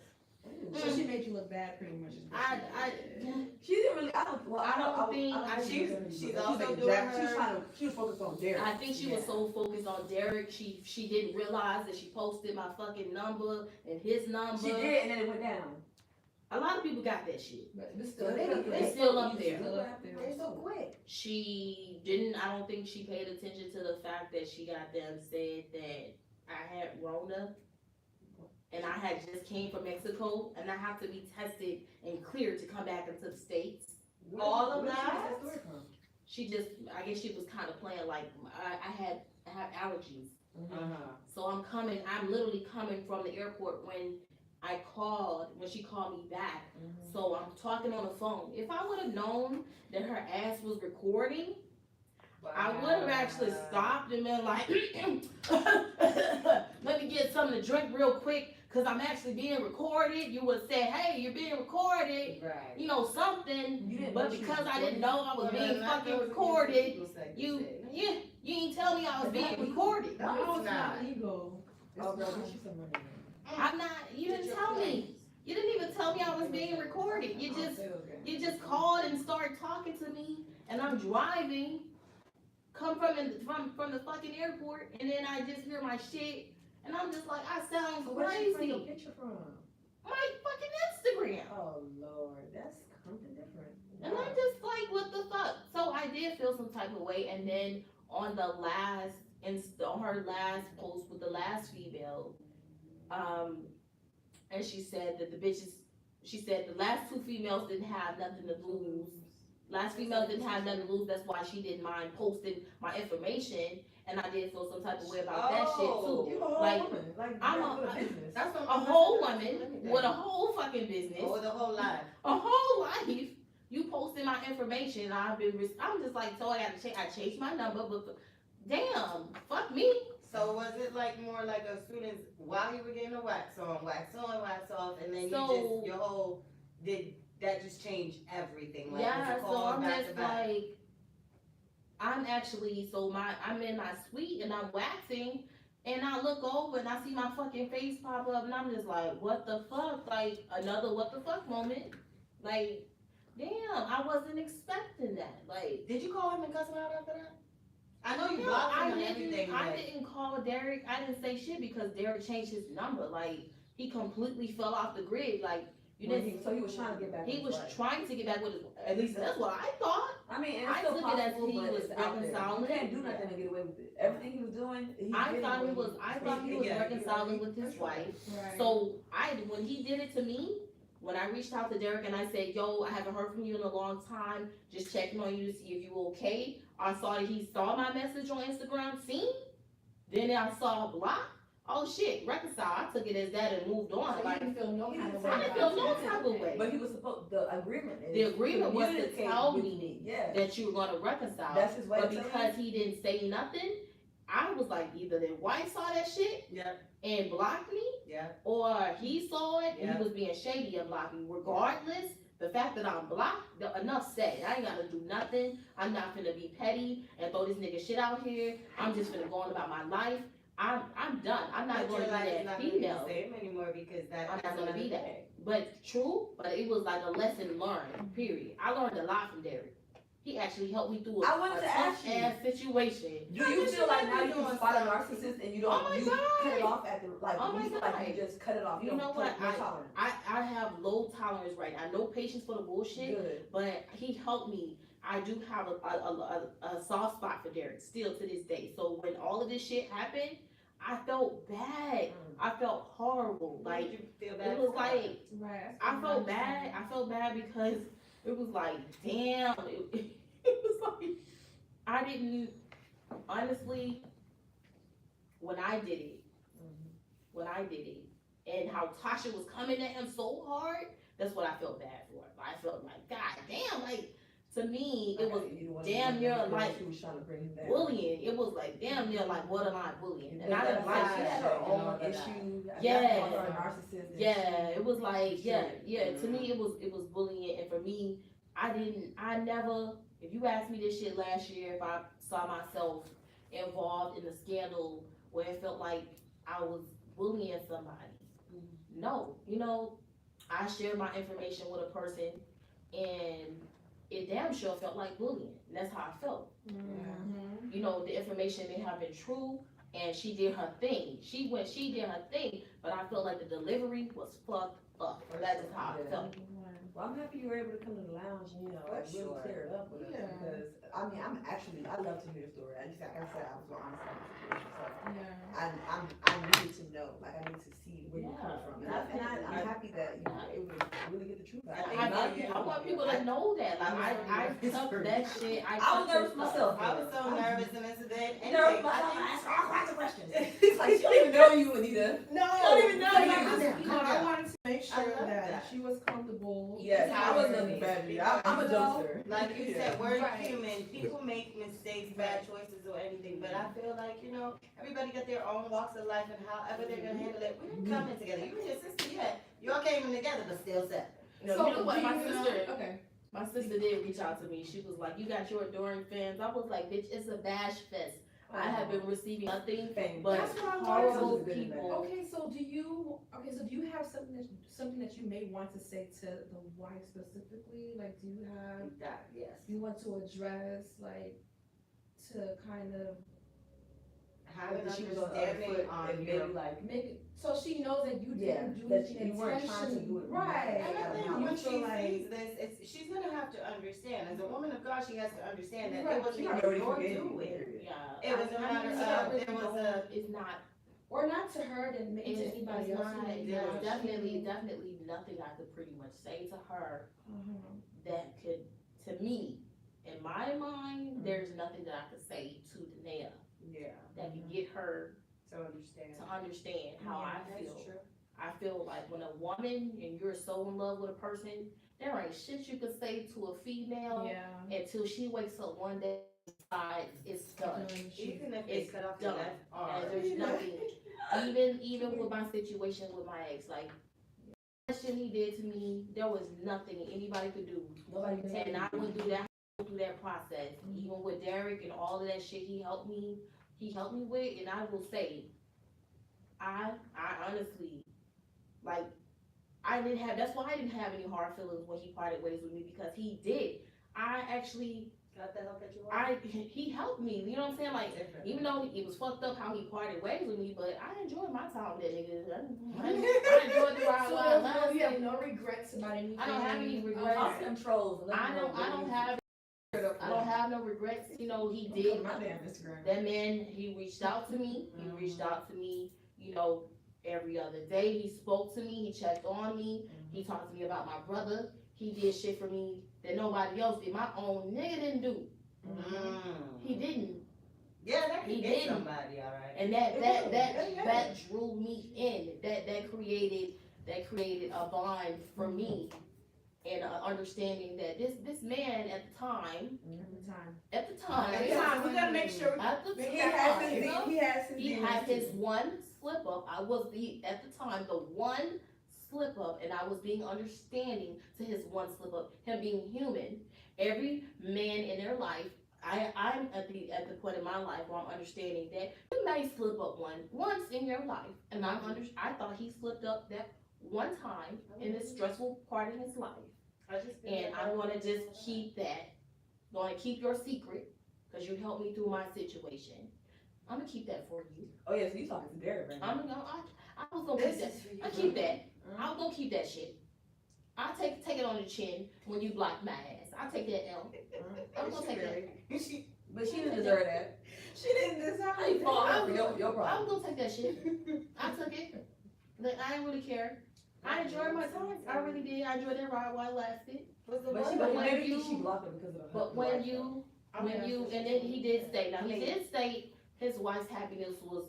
So she made you look bad, pretty much. Is what she did.
She didn't really. I don't. Well,
I don't think-
she's also
like
doing
She was
her-
trying to. She was focused on Derrick.
I think she was so focused on Derrick, she didn't realize that she posted my fucking number and his number.
She did, and then it went down.
A lot of people got that shit.
But it's
So
still,
It's still up there.
They're so quick.
She didn't. I don't think she paid attention to the fact that she got them said that I had Rona. And I had just came from Mexico, and I have to be tested and cleared to come back into the States.
All of
Where did she
that?
get that story from?
She just, I guess she was kind of playing like, I have allergies. So I'm literally coming from the airport when she called me back. So I'm talking on the phone. If I would have known that her ass was recording, I would have actually stopped and been like, let me get something to drink real quick, because I'm actually being recorded. You would say, hey, you're being recorded,
Right.
you know, something.
You didn't
But
know she was
because I didn't
recording?
know I was being fucking recorded, you ain't tell me I was being recorded.
No,
No,
it's
it's
not.
not ego.
Oh, girl, get you some money.
I'm not, you didn't tell me. You didn't even tell me I was being recorded. You just called and started talking to me, and I'm driving, come from the fucking airport, and then I just hear my shit, and I'm just like, I sound
So where did you find your
crazy.
picture from?
My fucking Instagram.
Oh Lord, that's something different.
And I'm just like, what the fuck? So I did feel some type of way, and then on her last post with the last female, and she said that the last two females didn't have nothing to lose. Last female didn't have nothing to lose, that's why she didn't mind posting my information, and I did feel some type of way about that shit too.
You a whole
Like,
woman. Like,
I'm
you
a-
got a good business.
That's what
A whole woman with a whole fucking business,
Or the whole life.
a whole life. You posted my information, and I'm just like, so I changed my number, but damn, fuck me.
So was it like more like as soon as while you were getting the wax on, wax off, and then did that just change everything? Like,
Yeah,
was it
so
calls
I'm
back to
just
back?
like, I'm actually, I'm in my suite and I'm waxing, and I look over and I see my fucking face pop up, and I'm just like, what the fuck? Like, another what the fuck moment. Like, damn, I wasn't expecting that. Like,
Did you call him and cuss him out after that? I know you
no,
blocked him
I
and everything,
didn't. I
but
didn't call Derrick. I didn't say shit because Derrick changed his number. Like, he completely fell off the grid. Like, you didn't.
So he was trying to get back.
He
with
was
his wife.
trying to get back with his. At least that's what I thought.
I mean, and
I
it's still
took it as
possible,
he
but
was
it's out there.
reconciling.
You can't do nothing to get away with it. Everything he was doing,
I thought he was reconciling with his wife.
Right.
So when he did it to me, when I reached out to Derrick and I said, yo, I haven't heard from you in a long time, just checking on you to see if you okay. I saw that he saw my message on Instagram, seen. Then I saw a block. Oh shit, reconcile. I took it as that and moved on.
So
Like,
you didn't feel no kind of way.
I didn't feel no type of way.
But he was supposed. The agreement is.
The agreement was to
communicate
tell
with
me
Yeah.
that you were gonna reconcile.
That's his way
But
of telling
because he didn't say nothing, I was like, either the wife saw that shit
Yep.
and blocked me,
Yeah.
or he saw it and
Yeah.
he was being shady and blocked me. Regardless, the fact that I'm blocked, enough said. I ain't gotta do nothing. I'm not finna be petty and throw this nigga shit out here. I'm just finna go on about my life. I'm done. I'm not
But
gonna
your life is
be
not
that
gonna be the
female.
same anymore because that.
I'm not gonna be that. But true, but it was like a lesson learned, period. I learned a lot from Derrick. He actually helped me through
I wanted
a
to
tough
ask you.
ass situation.
Do you feel like now you
doing
can spot a
something.
narcissist and you
Oh
don't
my
you
God.
cut it off at the like
Oh my
you feel like
God.
you just cut it off.
You
don't
know
put
what?
no tolerance.
I have low tolerance right now. No patience for the bullshit.
Good.
But he helped me. I do have a soft spot for Derrick still to this day. So when all of this shit happened, I felt bad. I felt horrible.
Why
Like,
did you feel bad?
it was
for?
like,
Right.
I felt bad. I felt bad because it was like, damn. It was like, I didn't, honestly, when I did it, and how Tasha was coming at him so hard, that's what I felt bad for. I felt like, God damn, like, to me, it was
You the one
damn
that
near
was
like
she was trying to bring him down.
bullying. It was like damn near like borderline bullying, and I
Because
didn't like
she
that.
had her own issue.
Yeah.
Her a narcissist. and
Yeah,
she-
it was like,
she
yeah,
should.
yeah, to me, it was bullying, and for me, I never, if you asked me this shit last year, if I saw myself involved in a scandal where it felt like I was bullying somebody, no, I shared my information with a person, and it damn sure felt like bullying, and that's how I felt. The information may have been true, and she did her thing. She did her thing, but I felt like the delivery was fucked up. That's just how I felt.
Well, I'm happy you were able to come to the lounge and,
For
really
sure.
clear it up with us
Yeah.
because, I mean, I love to hear the story. Like I said, I was real honest about the situation, so I needed to know, like, I need to see where you come from. And I'm happy that you were able to really get the truth out.
I want people to know that. Like, I took that shit.
I was nervous myself.
I was so nervous in this event.
Nervous myself. I asked all kinds of questions. It's like, she don't even know you, Anita.
No,
don't even know you.
I wanted to make
I
sure
love
that
that.
she was comfortable.
Yes,
Yeah.
I was nothing bad. I'm a dumpster.
Like you said, we're
Right.
human. People make mistakes, bad choices, or anything. But I feel like, everybody got their own walks of life and however they're gonna handle it. We didn't come in together. You and your sister, yeah, y'all came in together, but still separate.
You
So,
know what?
do
My
you know-
sister,
Okay.
my sister did reach out to me. She was like, "You got your adoring fans." I was like, "Bitch, it's a bash fest. I have been receiving nothing but
That's what I wanted
horrible
to do.
people."
Okay, so do you have something that you may want to say to the wife specifically? Like, do you have,
Yes.
you want to address, like, to kind of
Have an
She was on the other
understanding
foot
on
and
your.
maybe like,
make it, so she knows that you
Yeah,
didn't do
that
anything
you weren't trying to do it.
Right.
And I think
You
when
feel
she
like-
sees this, she's gonna have to understand. As a woman of God, she has to understand that
Right.
it wasn't
she
even
already
your
forgave you.
doing.
Yeah,
It was a matter of, there was a,
It's not.
Or not to her, then maybe to
It's
anybody
not.
else. who may
Yeah.
not.
Definitely nothing I could pretty much say to her that could, to me, in my mind, there's nothing that I could say to Danae
yeah,
that could get her
to understand.
to understand how I feel.
That's true.
I feel like when a woman and you're so in love with a person, there ain't shit you can say to a female
Yeah.
until she wakes up one day and decides it's done.
Even if they
It's
cut off your
done.
left
And
arm.
there's nothing, even with my situation with my ex, like, that shit he did to me, there was nothing anybody could do.
Nobody can
And I went through that process, even with Derrick and all of that shit he helped me with, and I will say, I honestly, like, that's why I didn't have any hard feelings when he parted ways with me, because he did. I actually,
Got the help that you want?
he helped me, you know what I'm saying, like,
Different.
even though it was fucked up how he parted ways with me, but I enjoyed my time with that nigga. I enjoyed the ride
So
while it
therefore, you have
lasted.
no regrets about anything.
I don't have any regrets.
Lost controls.
I don't have no regrets. He did.
My damn Instagram.
That man, he reached out to me. Every other day he spoke to me. He checked on me. He talked to me about my brother. He did shit for me that nobody else did. My own nigga didn't do. He didn't.
Yeah, that
He
can get
didn't.
somebody, alright.
And that drew me in. That created a bond for me, and understanding that this man at the time,
Every time, we gotta make sure.
at the
He
time,
He
he had his one slip up. I was at the time the one slip up, and I was being understanding to his one slip up. Him being human. Every man in their life, I'm at the point in my life where I'm understanding that you may slip up once in your life, and I thought he slipped up that one time in this stressful part of his life, and I'm gonna just keep that. Gonna keep your secret because you helped me through my situation. I'm gonna keep that for you.
Oh yeah, so you talking to Derrick right now.
I was gonna keep that. I keep that. I was gonna keep that shit. I take it on the chin when you block my ass. I take that L. I'm gonna take that.
But she didn't deserve that.
She didn't deserve
I ain't fall out.
Your
I
problem.
was gonna take that shit. I took it. Like, I didn't really care. I enjoyed my time. I really did. I enjoyed that ride while it lasted.
But
when
maybe
you-
she blocked him because of her.
But when you, and then he did state, now he did state his wife's happiness was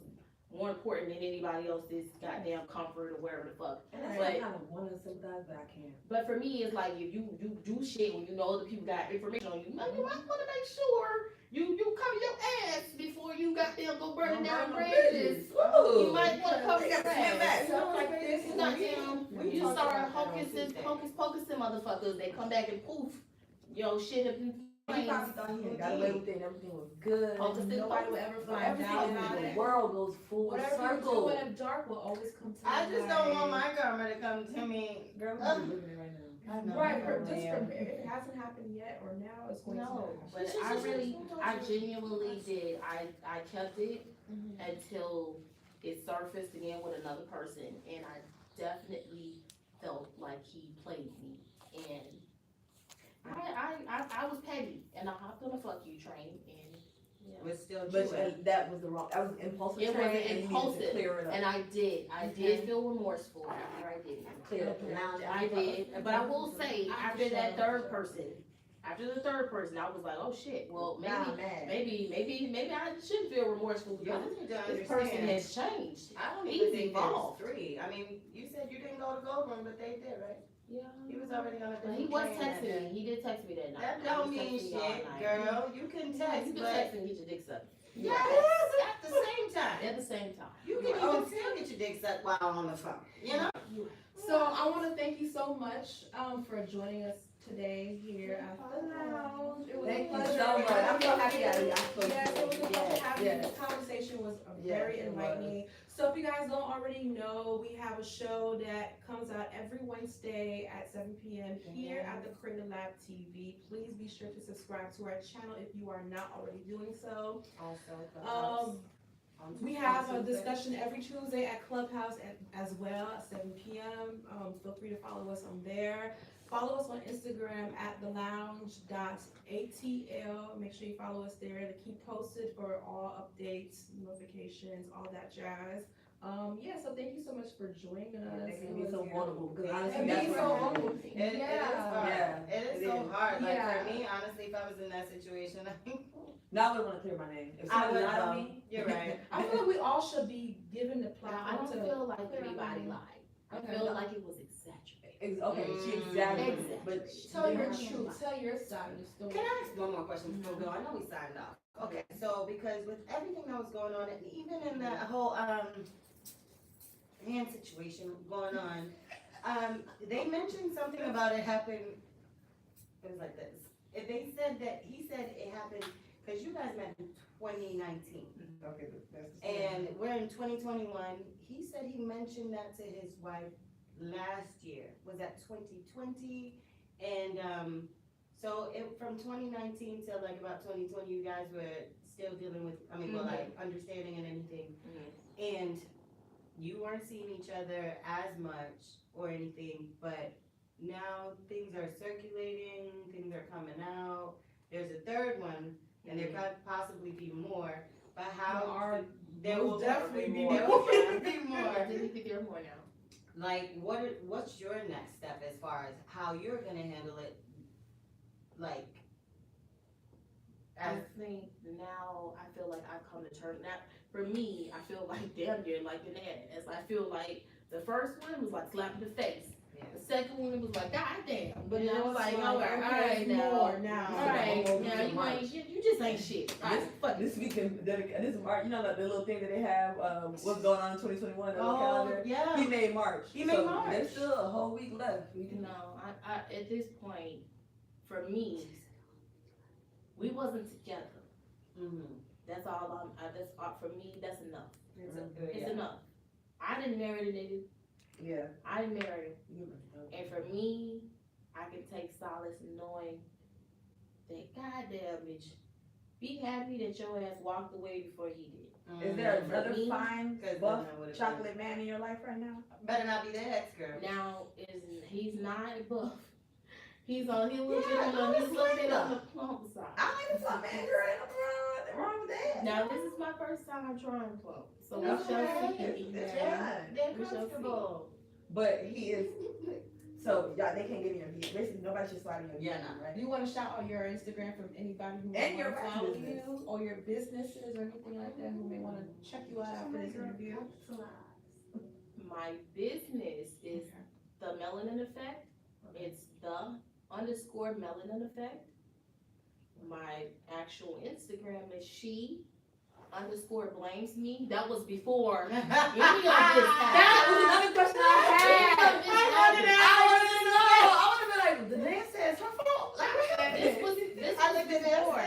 more important than anybody else's goddamn comfort or whatever the fuck.
And that's
But-
why I kind of want to sympathize, but I can't.
But for me, it's like if you do shit when you know other people got information on you, you might want to make sure you cover your ass before you goddamn go burning down bridges. You might want to cover your ass.
Stuff like this.
You goddamn,
We
you
talked
start
about that on
hocus
Tuesday.
pocus motherfuckers. They come back and poof, yo shit have been
He probably thought he had got away with it and everything was good.
Hocus
Nobody will ever
But
find
everything
out
in
about
the
it.
world goes full
Whatever you do
circle.
in the dark will always come to
I
light.
just don't want my karma to come to me.
Girl, I'm living it right now.
I know.
Right,
I know,
just
man.
prepare. If it hasn't happened yet or now, it's going to
No,
happen.
but I genuinely did. I kept it until it surfaced again with another person, and I definitely felt like he played me, and I was petty, and I hopped on a fuck you train, and
Was still
But
true.
that was the wrong, that was impulsive.
It was
train, and you needed to
impulsive,
clear it up.
and I did feel remorseful after I did it.
Clear up the lounge.
I did, but I will say after that third person, after the third person, I was like, oh shit, well
Now I'm mad.
maybe I shouldn't feel remorseful
Y'all
because
need to
this person
understand.
has changed.
I don't
He's
even think
evolved.
there's three. I mean, you said you didn't go to Goldberg, but they did, right?
Yeah.
He was already on a
But
different
he was
train that
texting
day.
me. He did text me that night.
That
He
don't
was
mean
texting me all
shit,
night.
girl. You can
Yeah,
text,
you can
but
text and get your dick sucked.
yes, at the same time.
At the same time.
You can even still get your dick sucked while on the phone. You know?
So I want to thank you so much for joining us today here at the lounge. It was
Thank
a
you
pleasure.
so much. I'm so happy I spoke to
Yes, it was a
you.
pleasure
Yes,
having
yes.
this conversation. Was
Yes,
very
it was.
enlightening. So if you guys don't already know, we have a show that comes out every Wednesday at 7 p.m. here at the Creative Lab TV. Please be sure to subscribe to our channel if you are not already doing so.
Also,
We have a discussion every Tuesday at Clubhouse as well at 7 p.m. Feel free to follow us on there. Follow us on Instagram at thelounge.atl. Make sure you follow us there to keep posted for all updates, notifications, all that jazz. So thank you so much for joining us.
They
It
can be
was-
so vulnerable because
And
honestly,
being
that's
so
what I'm
vulnerable.
doing.
It is hard.
Yeah,
It is
it
so
is.
hard. Like
Yeah.
for me, honestly, if I was in that situation,
Now I want to clear my name. If
I
somebody
would.
lied on me,
You're right.
I feel like we all should be given the
Now, I
platform
don't
to.
feel like
clear our
anybody
name.
lied. I
Okay.
feel like it was exaggerated.
Okay, she
Mm.
exaggerated, but she
Tell your
didn't have to
truth.
lie.
Tell your side of the story.
Can I ask one more question before we go? I know we signed off. Okay, so because with everything that was going on, and even in the whole hand situation going on, they mentioned something about it happened. It was like this. If they said that he said it happened because you guys met in 2019,
Okay, that's the
and we're in 2021. He said he mentioned that to his wife last year. Was that 2020? And so from 2019 till like about 2020, you guys were still dealing with, well, like understanding and anything. And you weren't seeing each other as much or anything, but now things are circulating, things are coming out. There's a third one, and there could possibly be more. But how there will definitely be more. There will be more.
I didn't think there were more now.
Like, what's your next step as far as how you're gonna handle it? Like,
I think now I feel like I've come to terms. Now, for me, I feel like damn near like an ass. I feel like the first one was like slap in the face.
yeah.
The second one was like, God damn. But
Now
now it's like, all right,
okay,
all right now.
more now.
All right,
More
now you
March.
ain't shit. You just ain't shit. All right, fuck it.
This weekend, this is March. You know that the little thing that they have, what's going on in 2021, the little
Oh,
calendar.
yeah.
He made March.
He made
So
March.
There's still a whole week left. We can.
No, I at this point, for me, we wasn't together.
Mm-hmm.
That's all that's all, for me, that's enough. It's
Yeah.
enough. I didn't marry the nigga.
Yeah.
I didn't marry him. And for me, I can take solace in knowing that goddamn bitch, be happy that your ass walked away before he did.
Is there
Mhm.
another
me,
fine,
'Cause
buff,
then I would've
chocolate man in your life right now?
Better not be the ex girl.
Now he's not buff. He's a little bit on the plump side.
I like the plump man, girl. Ain't nothing wrong with that.
Now this is my first time trying plump, so we
Okay.
shall see.
That's fine.
They're
We shall see.
comfortable.
But he is
So y'all, they can't get in your DM. Basically, nobody should slide in your
Yeah,
DM,
no.
right?
Do you wanna shout out your Instagram from anybody who
And
may
your
wanna
rap
follow
business.
you, or your businesses or anything like that, who may wanna check you out after this interview?
My business is the Melanin Effect. It's the _ Melanin Effect. My actual Instagram is she_blames me. That was before any of this happened.
That was another question I had.
Any of this happened.
I wanna be like, the man says her fault.
This was before.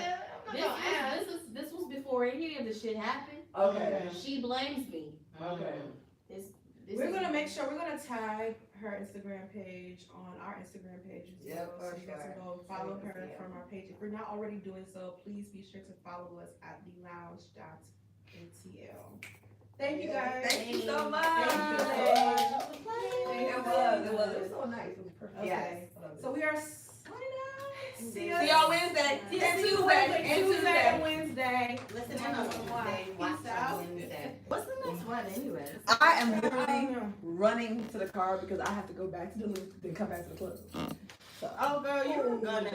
This was before any of this shit happened.
Okay.
She blames me.
Okay.
This
We're
is-
gonna make sure, we're gonna tag her Instagram page on our Instagram page as
Yeah,
well, so
for
you guys can
sure.
go follow
So you can
her
see
from our page. If we're not already doing so, please be sure to follow us at the Lounge ATL. Thank you guys.
Thank you so much.
Thank you.
It was so nice. It was perfect.
Okay. So we are signing out.
See
y'all Wednesday.
See
And
you
Tuesday.
Wednesday,
And
Tuesday and
Tuesday.
Wednesday.
Listen in on Wednesday, watch
Peace out.
on Wednesday. What's the next one anyway?
I am literally running to the car because I have to go back to the loop, then come back to the club. So,
Oh girl, you're gonna